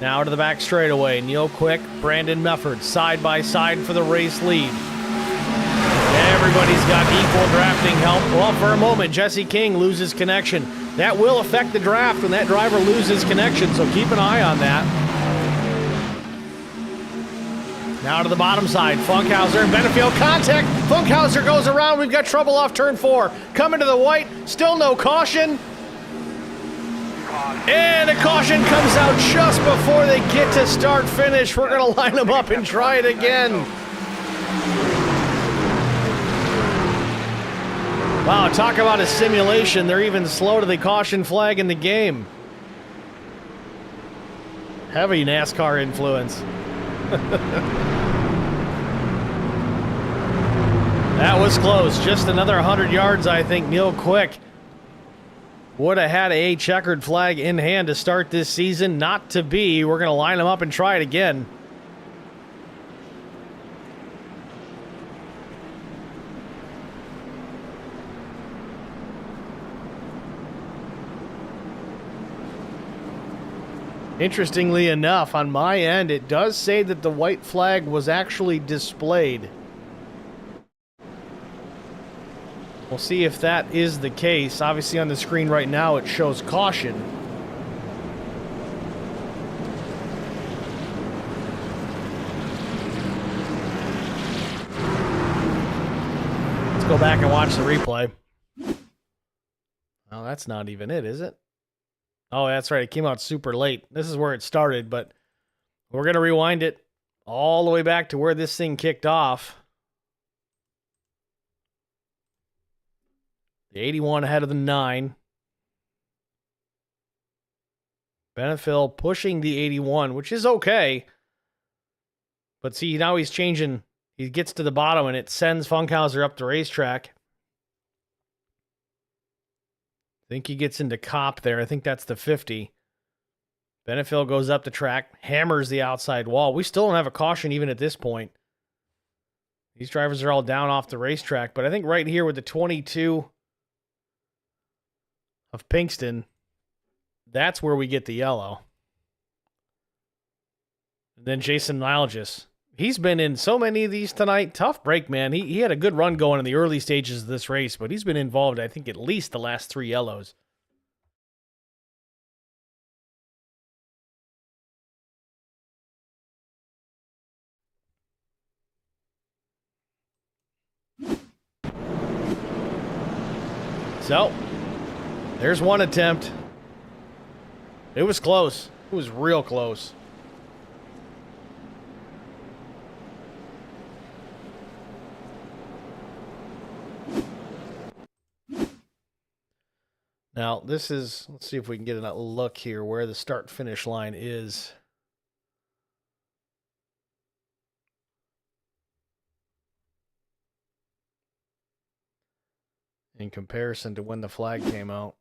Now to the back straightaway. Neil Quick, Brandon Mefford, side by side for the race lead. Everybody's got equal drafting help. Well, for a moment, Jesse King loses connection. That will affect the draft when that driver loses connection, so keep an eye on that. Now to the bottom side, Funkhauser and Benefield contact. Funkhauser goes around. We've got trouble off turn 4. Coming to the white, still no caution. And a caution comes out just before they get to start finish. We're going to line them up and try it again. Wow, talk about a simulation. They're even slow to the caution flag in the game. Heavy NASCAR influence. That was close. Just another 100 yards, I think. Neil Quick would have had a checkered flag in hand to start this season. Not to be. We're going to line them up and try it again. Interestingly enough, on my end, it does say that the white flag was actually displayed. We'll see if that is the case. Obviously on the screen right now it shows caution. Let's go back and watch the replay. Oh, that's not even it, is it? Oh, that's right. It came out super late. This is where it started, but we're going to rewind it all the way back to where this thing kicked off. The 81 ahead of the 9. Benefield pushing the 81, which is okay. But see, now he's changing. He gets to the bottom, and it sends Funkhauser up the racetrack. I think he gets into Kopp there. I think that's the 50. Benefield goes up the track, hammers the outside wall. We still don't have a caution even at this point. These drivers are all down off the racetrack, but I think right here with the 22 of Pinkston, that's where we get the yellow. And then Jason Nilgis. He's been in so many of these tonight. Tough break, man. He had a good run going in the early stages of this race, but he's been involved, I think, at least the last 3 yellows. So, there's one attempt. It was close. It was real close. Now, this is, let's see if we can get a look here where the start-finish line is. In comparison to when the flag came out.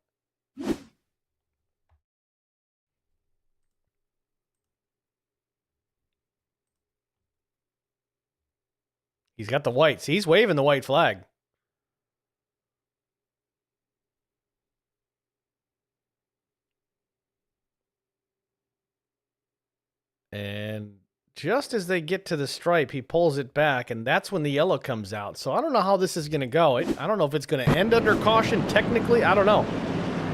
He's got the whites. He's waving the white flag. And just as they get to the stripe, he pulls it back, and that's when the yellow comes out. So I don't know how this is going to go. I don't know if it's going to end under caution technically. I don't know.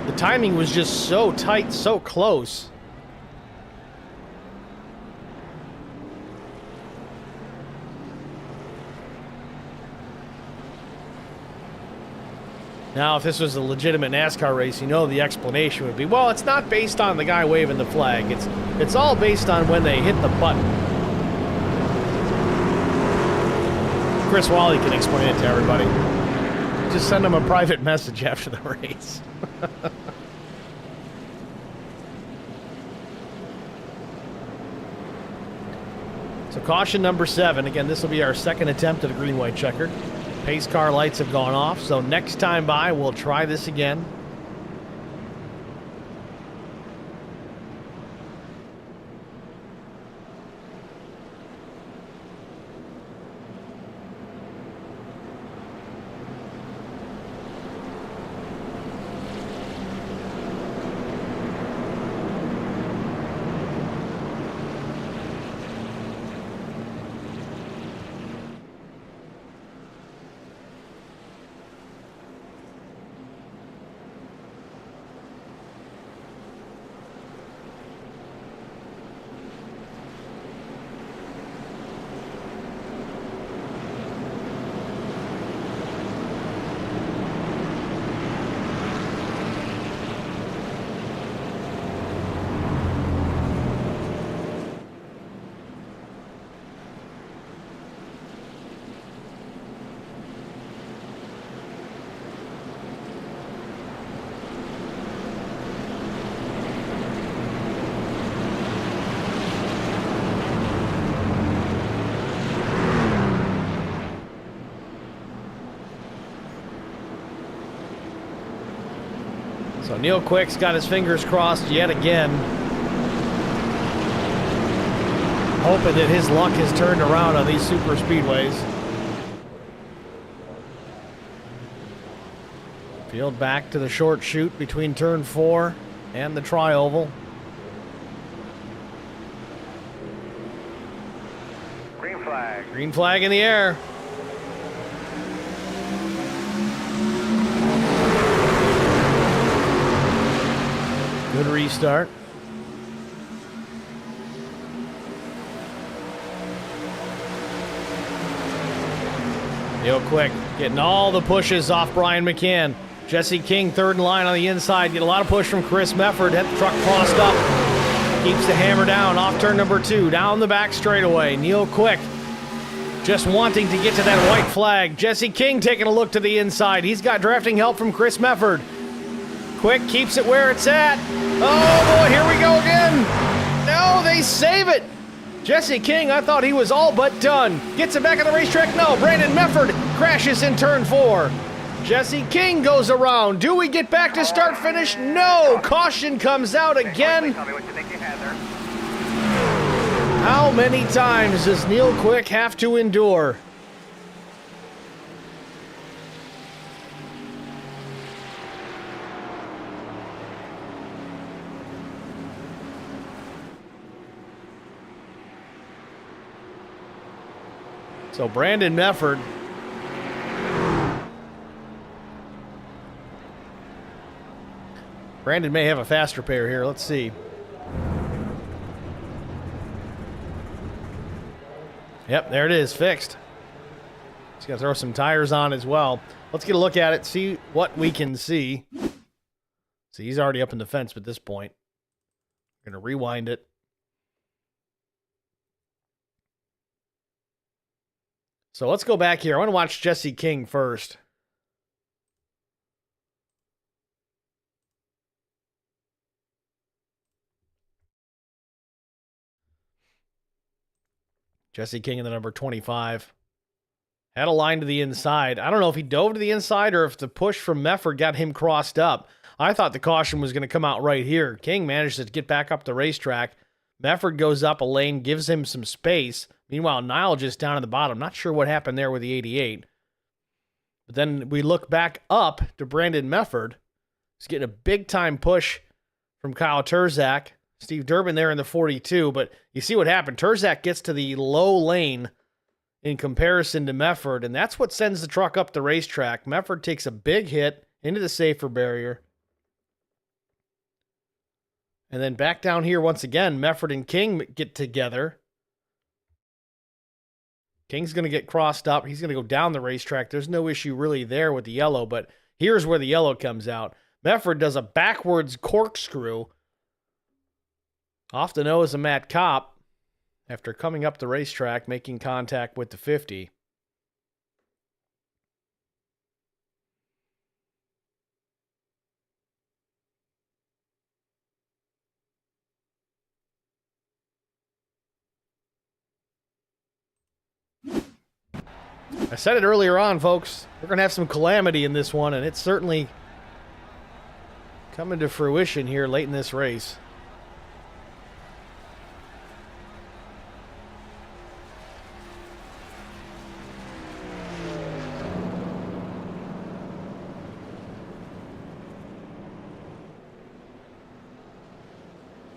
The timing was just so tight, so close. Now, if this was a legitimate NASCAR race, you know the explanation would be, well, it's not based on the guy waving the flag. It's all based on when they hit the button. Chris Wally can explain it to everybody. Just send him a private message after the race. So caution number 7. Again, this will be our second attempt at a green-white checker. Pace car lights have gone off, so next time by, we'll try this again. So Neil Quick's got his fingers crossed yet again, hoping that his luck has turned around on these super speedways. Field back to the short chute between turn 4 and the tri-oval. Green flag. Green flag in the air. Good restart. Neil Quick getting all the pushes off Brian McCann. Jesse King third in line on the inside. Get a lot of push from Chris Mefford. Had the truck crossed up. Keeps the hammer down off turn number 2. Down the back straightaway. Neil Quick just wanting to get to that white flag. Jesse King taking a look to the inside. He's got drafting help from Chris Mefford. Quick keeps it where it's at. Oh boy, here we go again. No, they save it. Jesse King, I thought he was all but done. Gets it back on the racetrack. No, Brandon Mefford crashes in turn 4. Jesse King goes around. Do we get back to start finish? No, caution comes out again. Tell me what you think you had there. How many times does Neil Quick have to endure? So Brandon Mefford Brandon may have a faster pair here. Let's see. Yep, there it is, fixed. He's got to throw some tires on as well. Let's get a look at it, see what we can see. See, he's already up in the fence at this point. We're going to rewind it. So let's go back here. I want to watch Jesse King first. Jesse King in the number 25. Had a line to the inside. I don't know if he dove to the inside or if the push from Mefford got him crossed up. I thought the caution was going to come out right here. King managed to get back up the racetrack. Mefford goes up a lane, gives him some space. Meanwhile, Nile just down at the bottom. Not sure what happened there with the 88. But then we look back up to Brandon Mefford. He's getting a big-time push from Kyle Terzak. Steve Durbin there in the 42. But you see what happened. Terzak gets to the low lane in comparison to Mefford, and that's what sends the truck up the racetrack. Mefford takes a big hit into the safer barrier. And then back down here once again, Mefford and King get together. King's going to get crossed up. He's going to go down the racetrack. There's no issue really there with the yellow, but here's where the yellow comes out. Mefford does a backwards corkscrew off the nose of Matt Kopp after coming up the racetrack, making contact with the 50. I said it earlier on, folks. We're going to have some calamity in this one, and it's certainly coming to fruition here late in this race.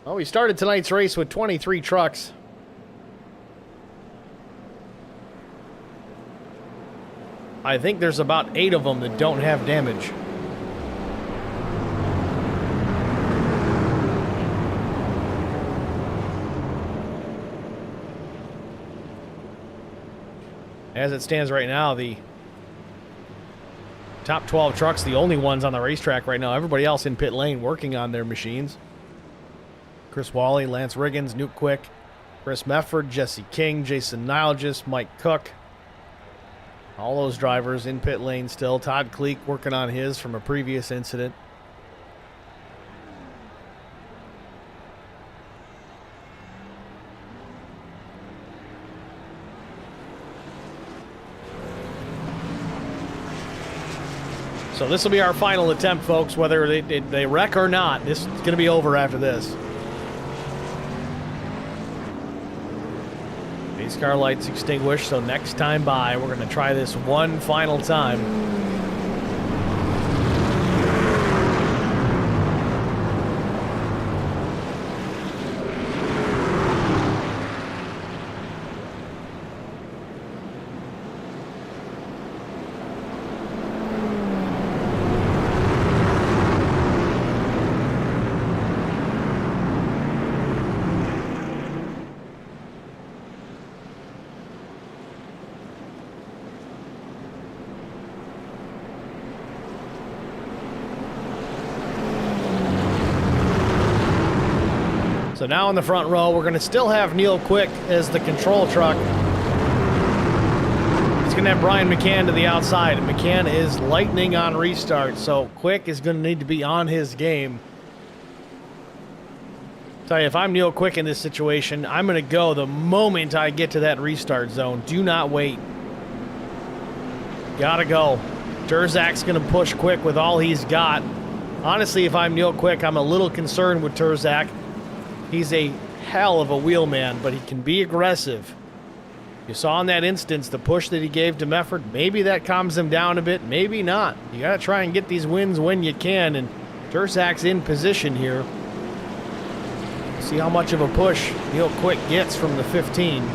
Well, we started tonight's race with 23 trucks. I think there's about 8 of them that don't have damage. As it stands right now, the top 12 trucks, the only ones on the racetrack right now. Everybody else in pit lane working on their machines. Chris Wally, Lance Riggins, Nuke Quick, Chris Mefford, Jesse King, Jason Nilgis, Mike Cook. All those drivers in pit lane still. Todd Kleek working on his from a previous incident. So this will be our final attempt, folks. Whether they wreck or not, this is going to be over after this. Base car lights extinguished, so next time by, we're going to try this one final time. So now in the front row, we're going to still have Neil Quick as the control truck. It's going to have Brian McCann to the outside. And McCann is lightning on restart, so Quick is going to need to be on his game. Tell you, if I'm Neil Quick in this situation, I'm going to go the moment I get to that restart zone. Do not wait. Gotta go. Terzak's going to push Quick with all he's got. Honestly, if I'm Neil Quick, I'm a little concerned with Terzak. He's a hell of a wheelman, but he can be aggressive. You saw in that instance the push that he gave to Mefford. Maybe that calms him down a bit, maybe not. You got to try and get these wins when you can, and Terzak's in position here. See how much of a push Neil Quick gets from the 15.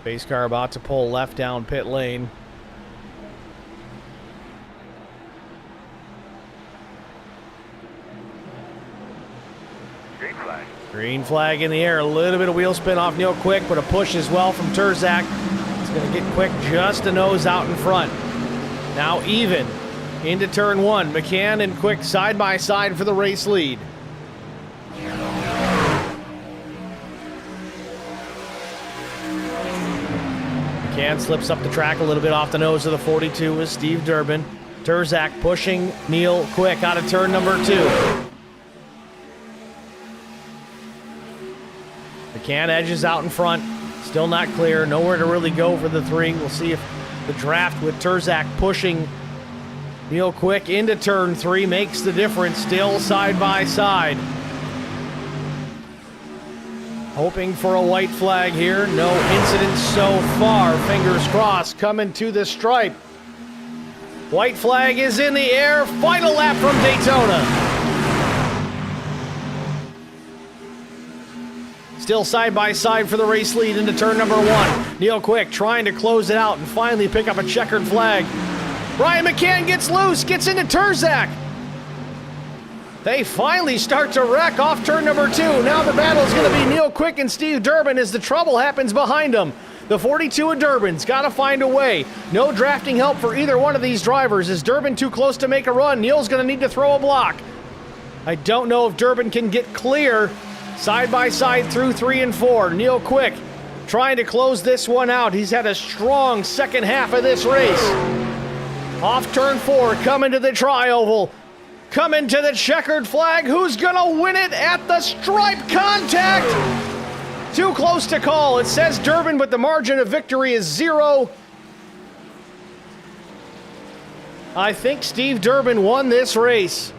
Base car about to pull left down pit lane. Green flag. Green flag in the air. A little bit of wheel spin off Neil Quick, but a push as well from Terzak. It's going to get Quick just a nose out in front. Now even into turn one. McCann and Quick side by side for the race lead. McCann slips up the track a little bit off the nose of the 42 with Steve Durbin. Turzak pushing Neil Quick out of turn number 2. McCann edges out in front. Still not clear. Nowhere to really go for the 3. We'll see if the draft with Turzak pushing Neil Quick into turn 3 makes the difference. Still side by side. Hoping for a white flag here. No incidents so far. Fingers crossed. Coming to the stripe. White flag is in the air. Final lap from Daytona. Still side by side for the race lead into turn number 1. Neil Quick trying to close it out and finally pick up a checkered flag. Brian McCann gets loose, gets into Turzak. They finally start to wreck off turn number 2. Now the battle is going to be Neil Quick and Steve Durbin as the trouble happens behind them. The 42 of Durbin's got to find a way. No drafting help for either one of these drivers. Is Durbin too close to make a run? Neil's going to need to throw a block. I don't know if Durbin can get clear. Side by side through 3 and 4. Neil Quick trying to close this one out. He's had a strong second half of this race. Off turn 4, coming to the tri-oval. Coming to the checkered flag. Who's going to win it at the stripe? Contact! Too close to call. It says Durbin, but the margin of victory is 0. I think Steve Durbin won this race.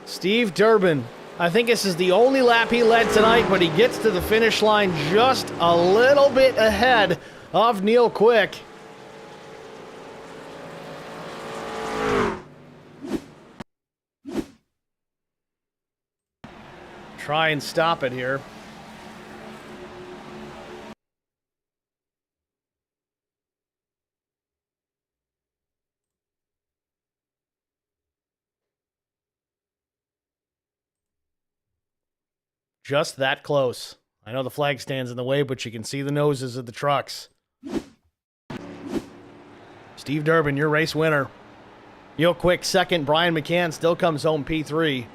Steve Durbin. I think this is the only lap he led tonight, but he gets to the finish line just a little bit ahead of Neil Quick. Try and stop it here. Just that close. I know the flag stands in the way, but you can see the noses of the trucks. Steve Durbin, your race winner. Neil Quick second. Brian McCann still comes home P3.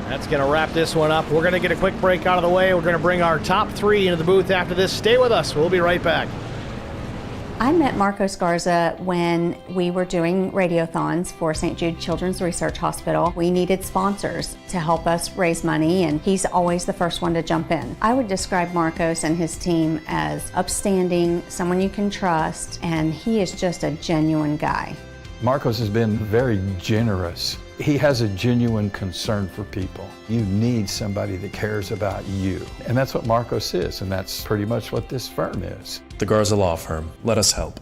That's going to wrap this one up. We're going to get a quick break out of the way. We're going to bring our top 3 into the booth after this. Stay with us. We'll be right back. I met Marco Scarza when we were doing radiothons for St. Jude Children's Research Hospital. We needed sponsors to help us raise money, and he's always the first one to jump in. I would describe Marcos and his team as upstanding, someone you can trust, and he is just a genuine guy. Marcos has been very generous. He has a genuine concern for people. You need somebody that cares about you. And that's what Marcos is, and that's pretty much what this firm is. The Garza Law Firm. Let us help.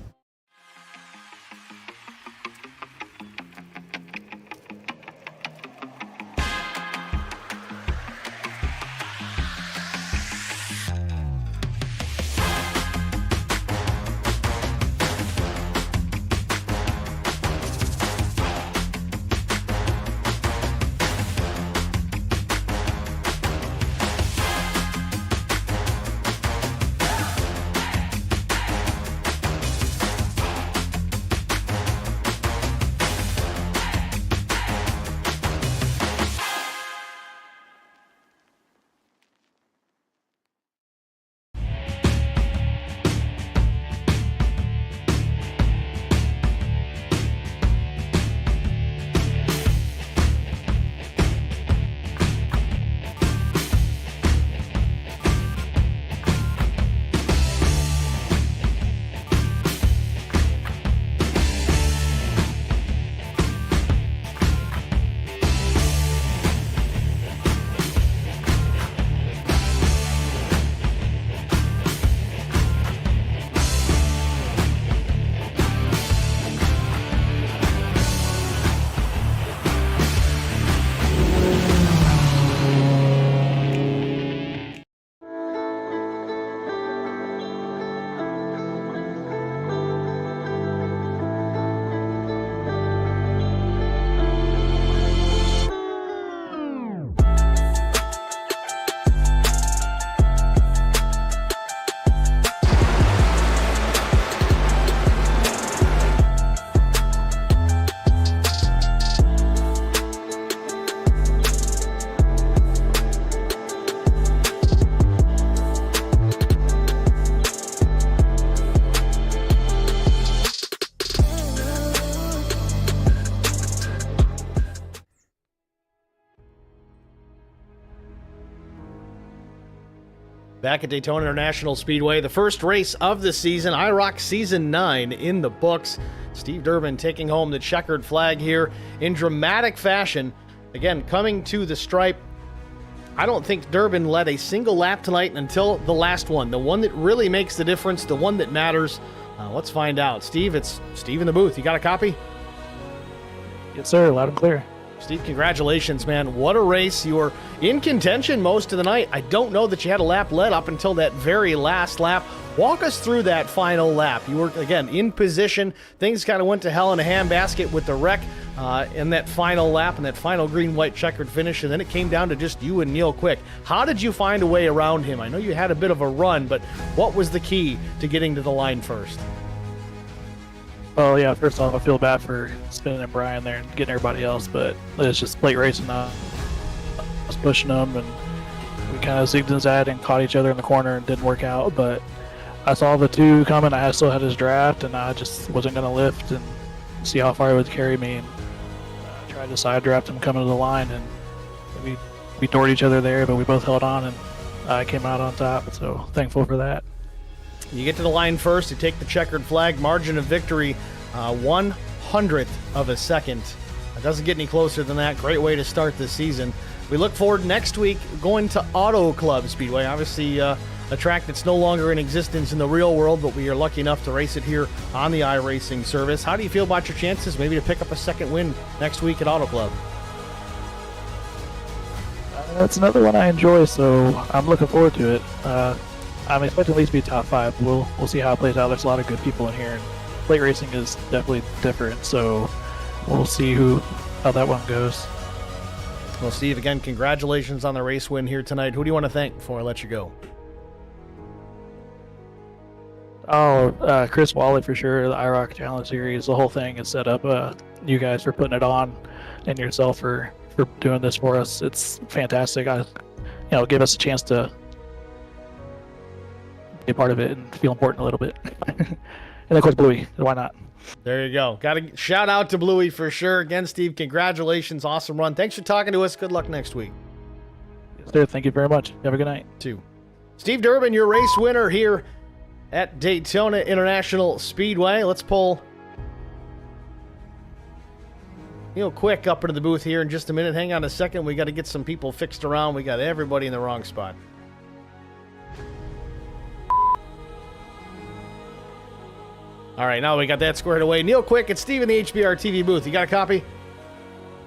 Back at Daytona International Speedway, the first race of the season, IROC Season 9 in the books. Steve Durbin taking home the checkered flag here in dramatic fashion. Again, coming to the stripe. I don't think Durbin led a single lap tonight until the last one, the one that really makes the difference, the one that matters. Let's find out. Steve, it's Steve in the booth. You got a copy? Yes, sir. Loud and clear. Steve, congratulations, man. What a race. You were in contention most of the night. I don't know that you had a lap led up until that very last lap. Walk us through that final lap. You were, again, in position. Things kind of went to hell in a handbasket with the wreck in that final lap and that final green-white checkered finish, and then it came down to just you and Neil Quick. How did you find a way around him? I know you had a bit of a run, but what was the key to getting to the line first? Well, yeah, first off, I feel bad for spinning and Brian there and getting everybody else, but it's just late racing now. I was pushing them, and we kind of zigged and zagged and caught each other in the corner and didn't work out, but I saw the two coming. I still had his draft, and I just wasn't going to lift and see how far he would carry me, and I tried to side draft him coming to the line, and we doored each other there, but we both held on, and I came out on top, so thankful for that. You get to the line first, you take the checkered flag, margin of victory, 1/100th of a second. It doesn't get any closer than that. Great way to start this season. We look forward next week going to Auto Club Speedway. Obviously, a track that's no longer in existence in the real world, but we are lucky enough to race it here on the iRacing service. How do you feel about your chances maybe to pick up a second win next week at Auto Club? That's another one I enjoy, so I'm looking forward to it. I'm expecting at least to be top 5. We'll see how it plays out. There's a lot of good people in here, and late racing is definitely different, so we'll see how that one goes. Well, Steve, again, congratulations on the race win here tonight. Who do you want to thank before I let you go? Chris Wally for sure. The IROC Challenge Series, the whole thing is set up. You guys for putting it on, and yourself for doing this for us. It's fantastic. Give us a chance to be a part of it and feel important a little bit. And of course, Bluey. Why not? There you go. Got to shout out to Bluey for sure. Again, Steve, congratulations. Awesome run. Thanks for talking to us. Good luck next week. Yes, sir. Thank you very much. Have a good night. Too. Steve Durbin, your race winner here at Daytona International Speedway. Let's pull Neil Quick up into the booth here in just a minute. Hang on a second. We got to get some people fixed around. We got everybody in the wrong spot. All right, now we got that squared away. Neil Quick, it's Steve in the HBR TV booth. You got a copy?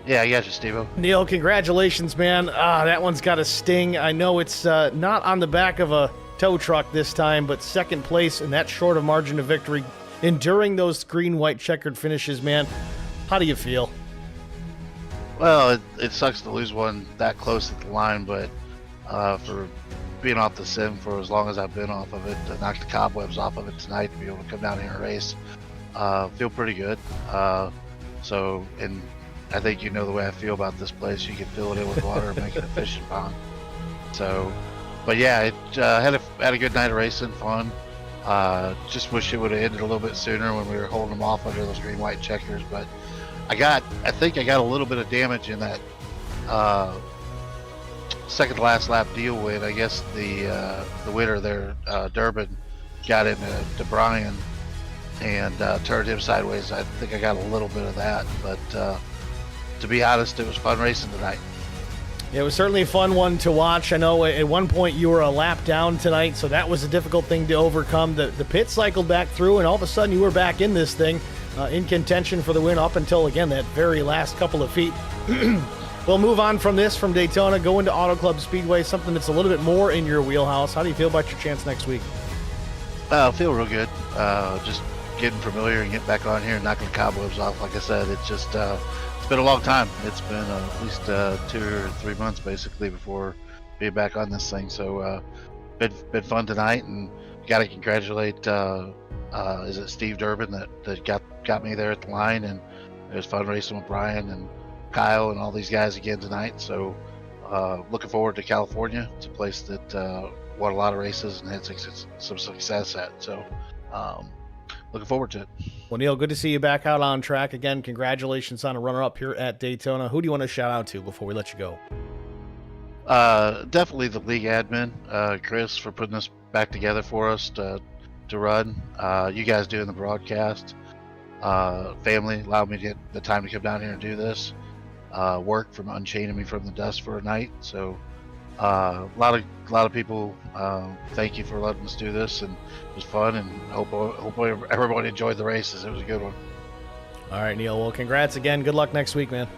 Yeah, I got you, Steve-O. Neil, congratulations, man. That one's got a sting. I know it's not on the back of a tow truck this time, but second place and that short of margin of victory, enduring those green-white checkered finishes, man. How do you feel? Well, it sucks to lose one that close at the line, but for being off the sim for as long as I've been off of it, to knock the cobwebs off of it tonight, to be able to come down here and race, feel pretty good. And I think you know the way I feel about this place. You can fill it in with water and make it a fishing pond. So, but yeah, it had a good night of racing, fun. Just wish it would have ended a little bit sooner when we were holding them off under those green-white checkers. But I think I got a little bit of damage in that second to last lap deal with. I guess the winner there, Durbin, got into Brian and turned him sideways. I think I got a little bit of that, but to be honest, it was fun racing tonight. Yeah, it was certainly a fun one to watch. I know at one point you were a lap down tonight, so that was a difficult thing to overcome. The pit cycled back through, and all of a sudden you were back in this thing, in contention for the win up until, again, that very last couple of feet. We'll move on from Daytona, go into Auto Club Speedway, something that's a little bit more in your wheelhouse. How do you feel about your chance next week? I feel real good. Just getting familiar and getting back on here and knocking the cobwebs off. Like I said, it's just it's been a long time. It's been at least 2 or 3 months basically before being back on this thing. So been fun tonight, and got to congratulate is it Steve Durbin that got me there at the line, and it was fun racing with Brian and Kyle and all these guys again tonight. So looking forward to California. It's a place that won a lot of races and had some success at. So looking forward to it. Well, Neil, good to see you back out on track again. Congratulations on a runner-up here at Daytona. Who do you want to shout out to before we let you go? Definitely the league admin, Chris, for putting this back together for us to run. You guys doing the broadcast. Family allowed me to get the time to come down here and do this. Work from unchaining me from the dust for a night. So a lot of people, thank you for letting us do this, and it was fun, and hope everybody enjoyed the races. It was a good one. All right, Neil. Well, congrats again. Good luck next week, man.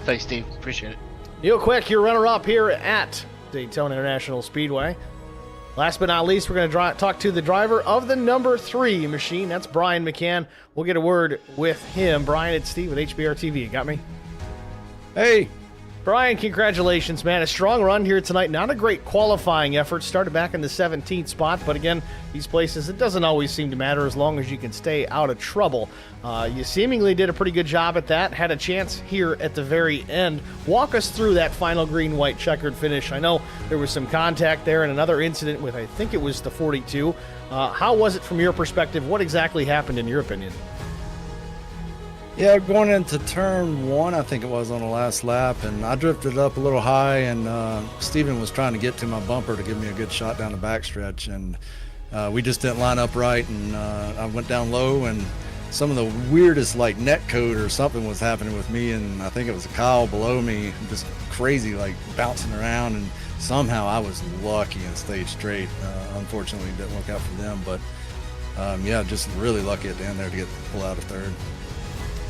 Thanks, Steve. Appreciate it. Neil Quick, your runner-up here at Daytona International Speedway. Last but not least, we're going to talk to the driver of the number 3 machine. That's Brian McCann. We'll get a word with him. Brian, it's Steve at HBR TV. You got me? Hey. Brian, congratulations, man. A strong run here tonight. Not a great qualifying effort. Started back in the 17th spot, but again, these places, it doesn't always seem to matter as long as you can stay out of trouble. You seemingly did a pretty good job at that. Had a chance here at the very end. Walk us through that final green-white checkered finish. I know there was some contact there and another incident with, I think it was the 42. How was it from your perspective? What exactly happened in your opinion? Yeah, going into turn 1, I think it was on the last lap, and I drifted up a little high, and Steven was trying to get to my bumper to give me a good shot down the backstretch, and we just didn't line up right, and I went down low, and some of the weirdest, like, net code or something was happening with me, and I think it was Kyle below me, just crazy, like, bouncing around, and somehow I was lucky and stayed straight. Unfortunately, it didn't work out for them, but yeah, just really lucky at the end there to get pull out of third.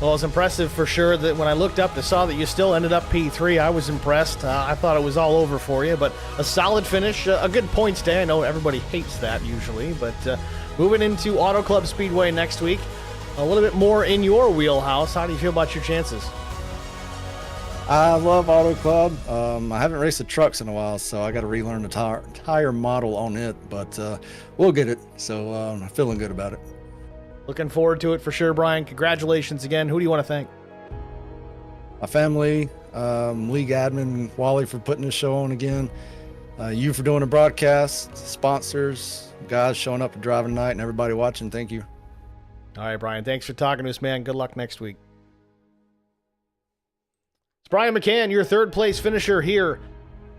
Well, it's impressive for sure that when I looked up and saw that you still ended up P3, I was impressed. I thought it was all over for you, but a solid finish, a good points day. I know everybody hates that usually, but moving into Auto Club Speedway next week, a little bit more in your wheelhouse. How do you feel about your chances? I love Auto Club. I haven't raced the trucks in a while, so I got to relearn the tire model on it, but we'll get it, so I'm feeling good about it. Looking forward to it for sure, Brian. Congratulations again. Who do you want to thank? My family, league admin, Wally for putting this show on again, you for doing the broadcast, sponsors, guys showing up and driving tonight, and everybody watching. Thank you. All right, Brian. Thanks for talking to us, man. Good luck next week. It's Brian McCann, your third place finisher here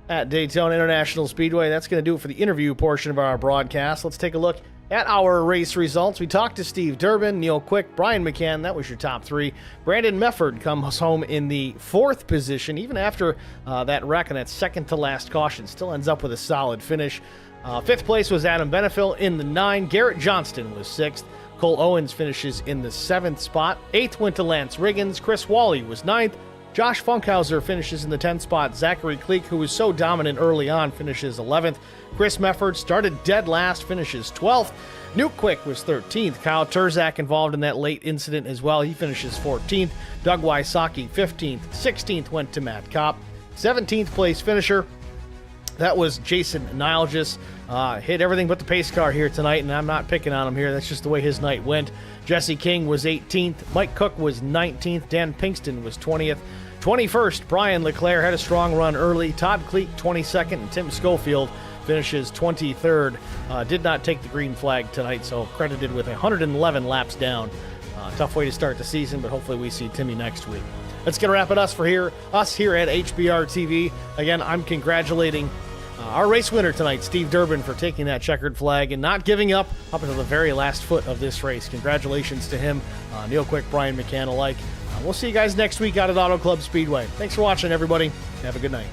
at Daytona International Speedway. That's going to do it for the interview portion of our broadcast. Let's take a look at our race results. We talked to Steve Durbin, Neil Quick, Brian McCann. That was your top 3. Brandon Mefford comes home in the 4th position, even after that wreck and that second to last caution. Still ends up with a solid finish. 5th place was Adam Benefill in the 9. Garrett Johnston was 6th. Cole Owens finishes in the 7th spot. 8th went to Lance Riggins. Chris Wally was 9th. Josh Funkhauser finishes in the 10th spot. Zachary Cleek, who was so dominant early on, finishes 11th. Chris Mefford started dead last, finishes 12th. Nuke Quick was 13th. Kyle Turzak involved in that late incident as well. He finishes 14th. Doug Wysocki 15th. 16th went to Matt Kopp. 17th place finisher, that was Jason Nilgis. Hit everything but the pace car here tonight, and I'm not picking on him here. That's just the way his night went. Jesse King was 18th. Mike Cook was 19th. Dan Pinkston was 20th. 21st, Brian Leclerc had a strong run early. Todd Cleek, 22nd, and Tim Schofield finishes 23rd. Did not take the green flag tonight, so credited with 111 laps down. Tough way to start the season, but hopefully we see Timmy next week. That's going to wrap it us here at HBR TV. Again, I'm congratulating our race winner tonight, Steve Durbin, for taking that checkered flag and not giving up until the very last foot of this race. Congratulations to him, Neil Quick, Brian McCann alike. We'll see you guys next week out at Auto Club Speedway. Thanks for watching, everybody. Have a good night.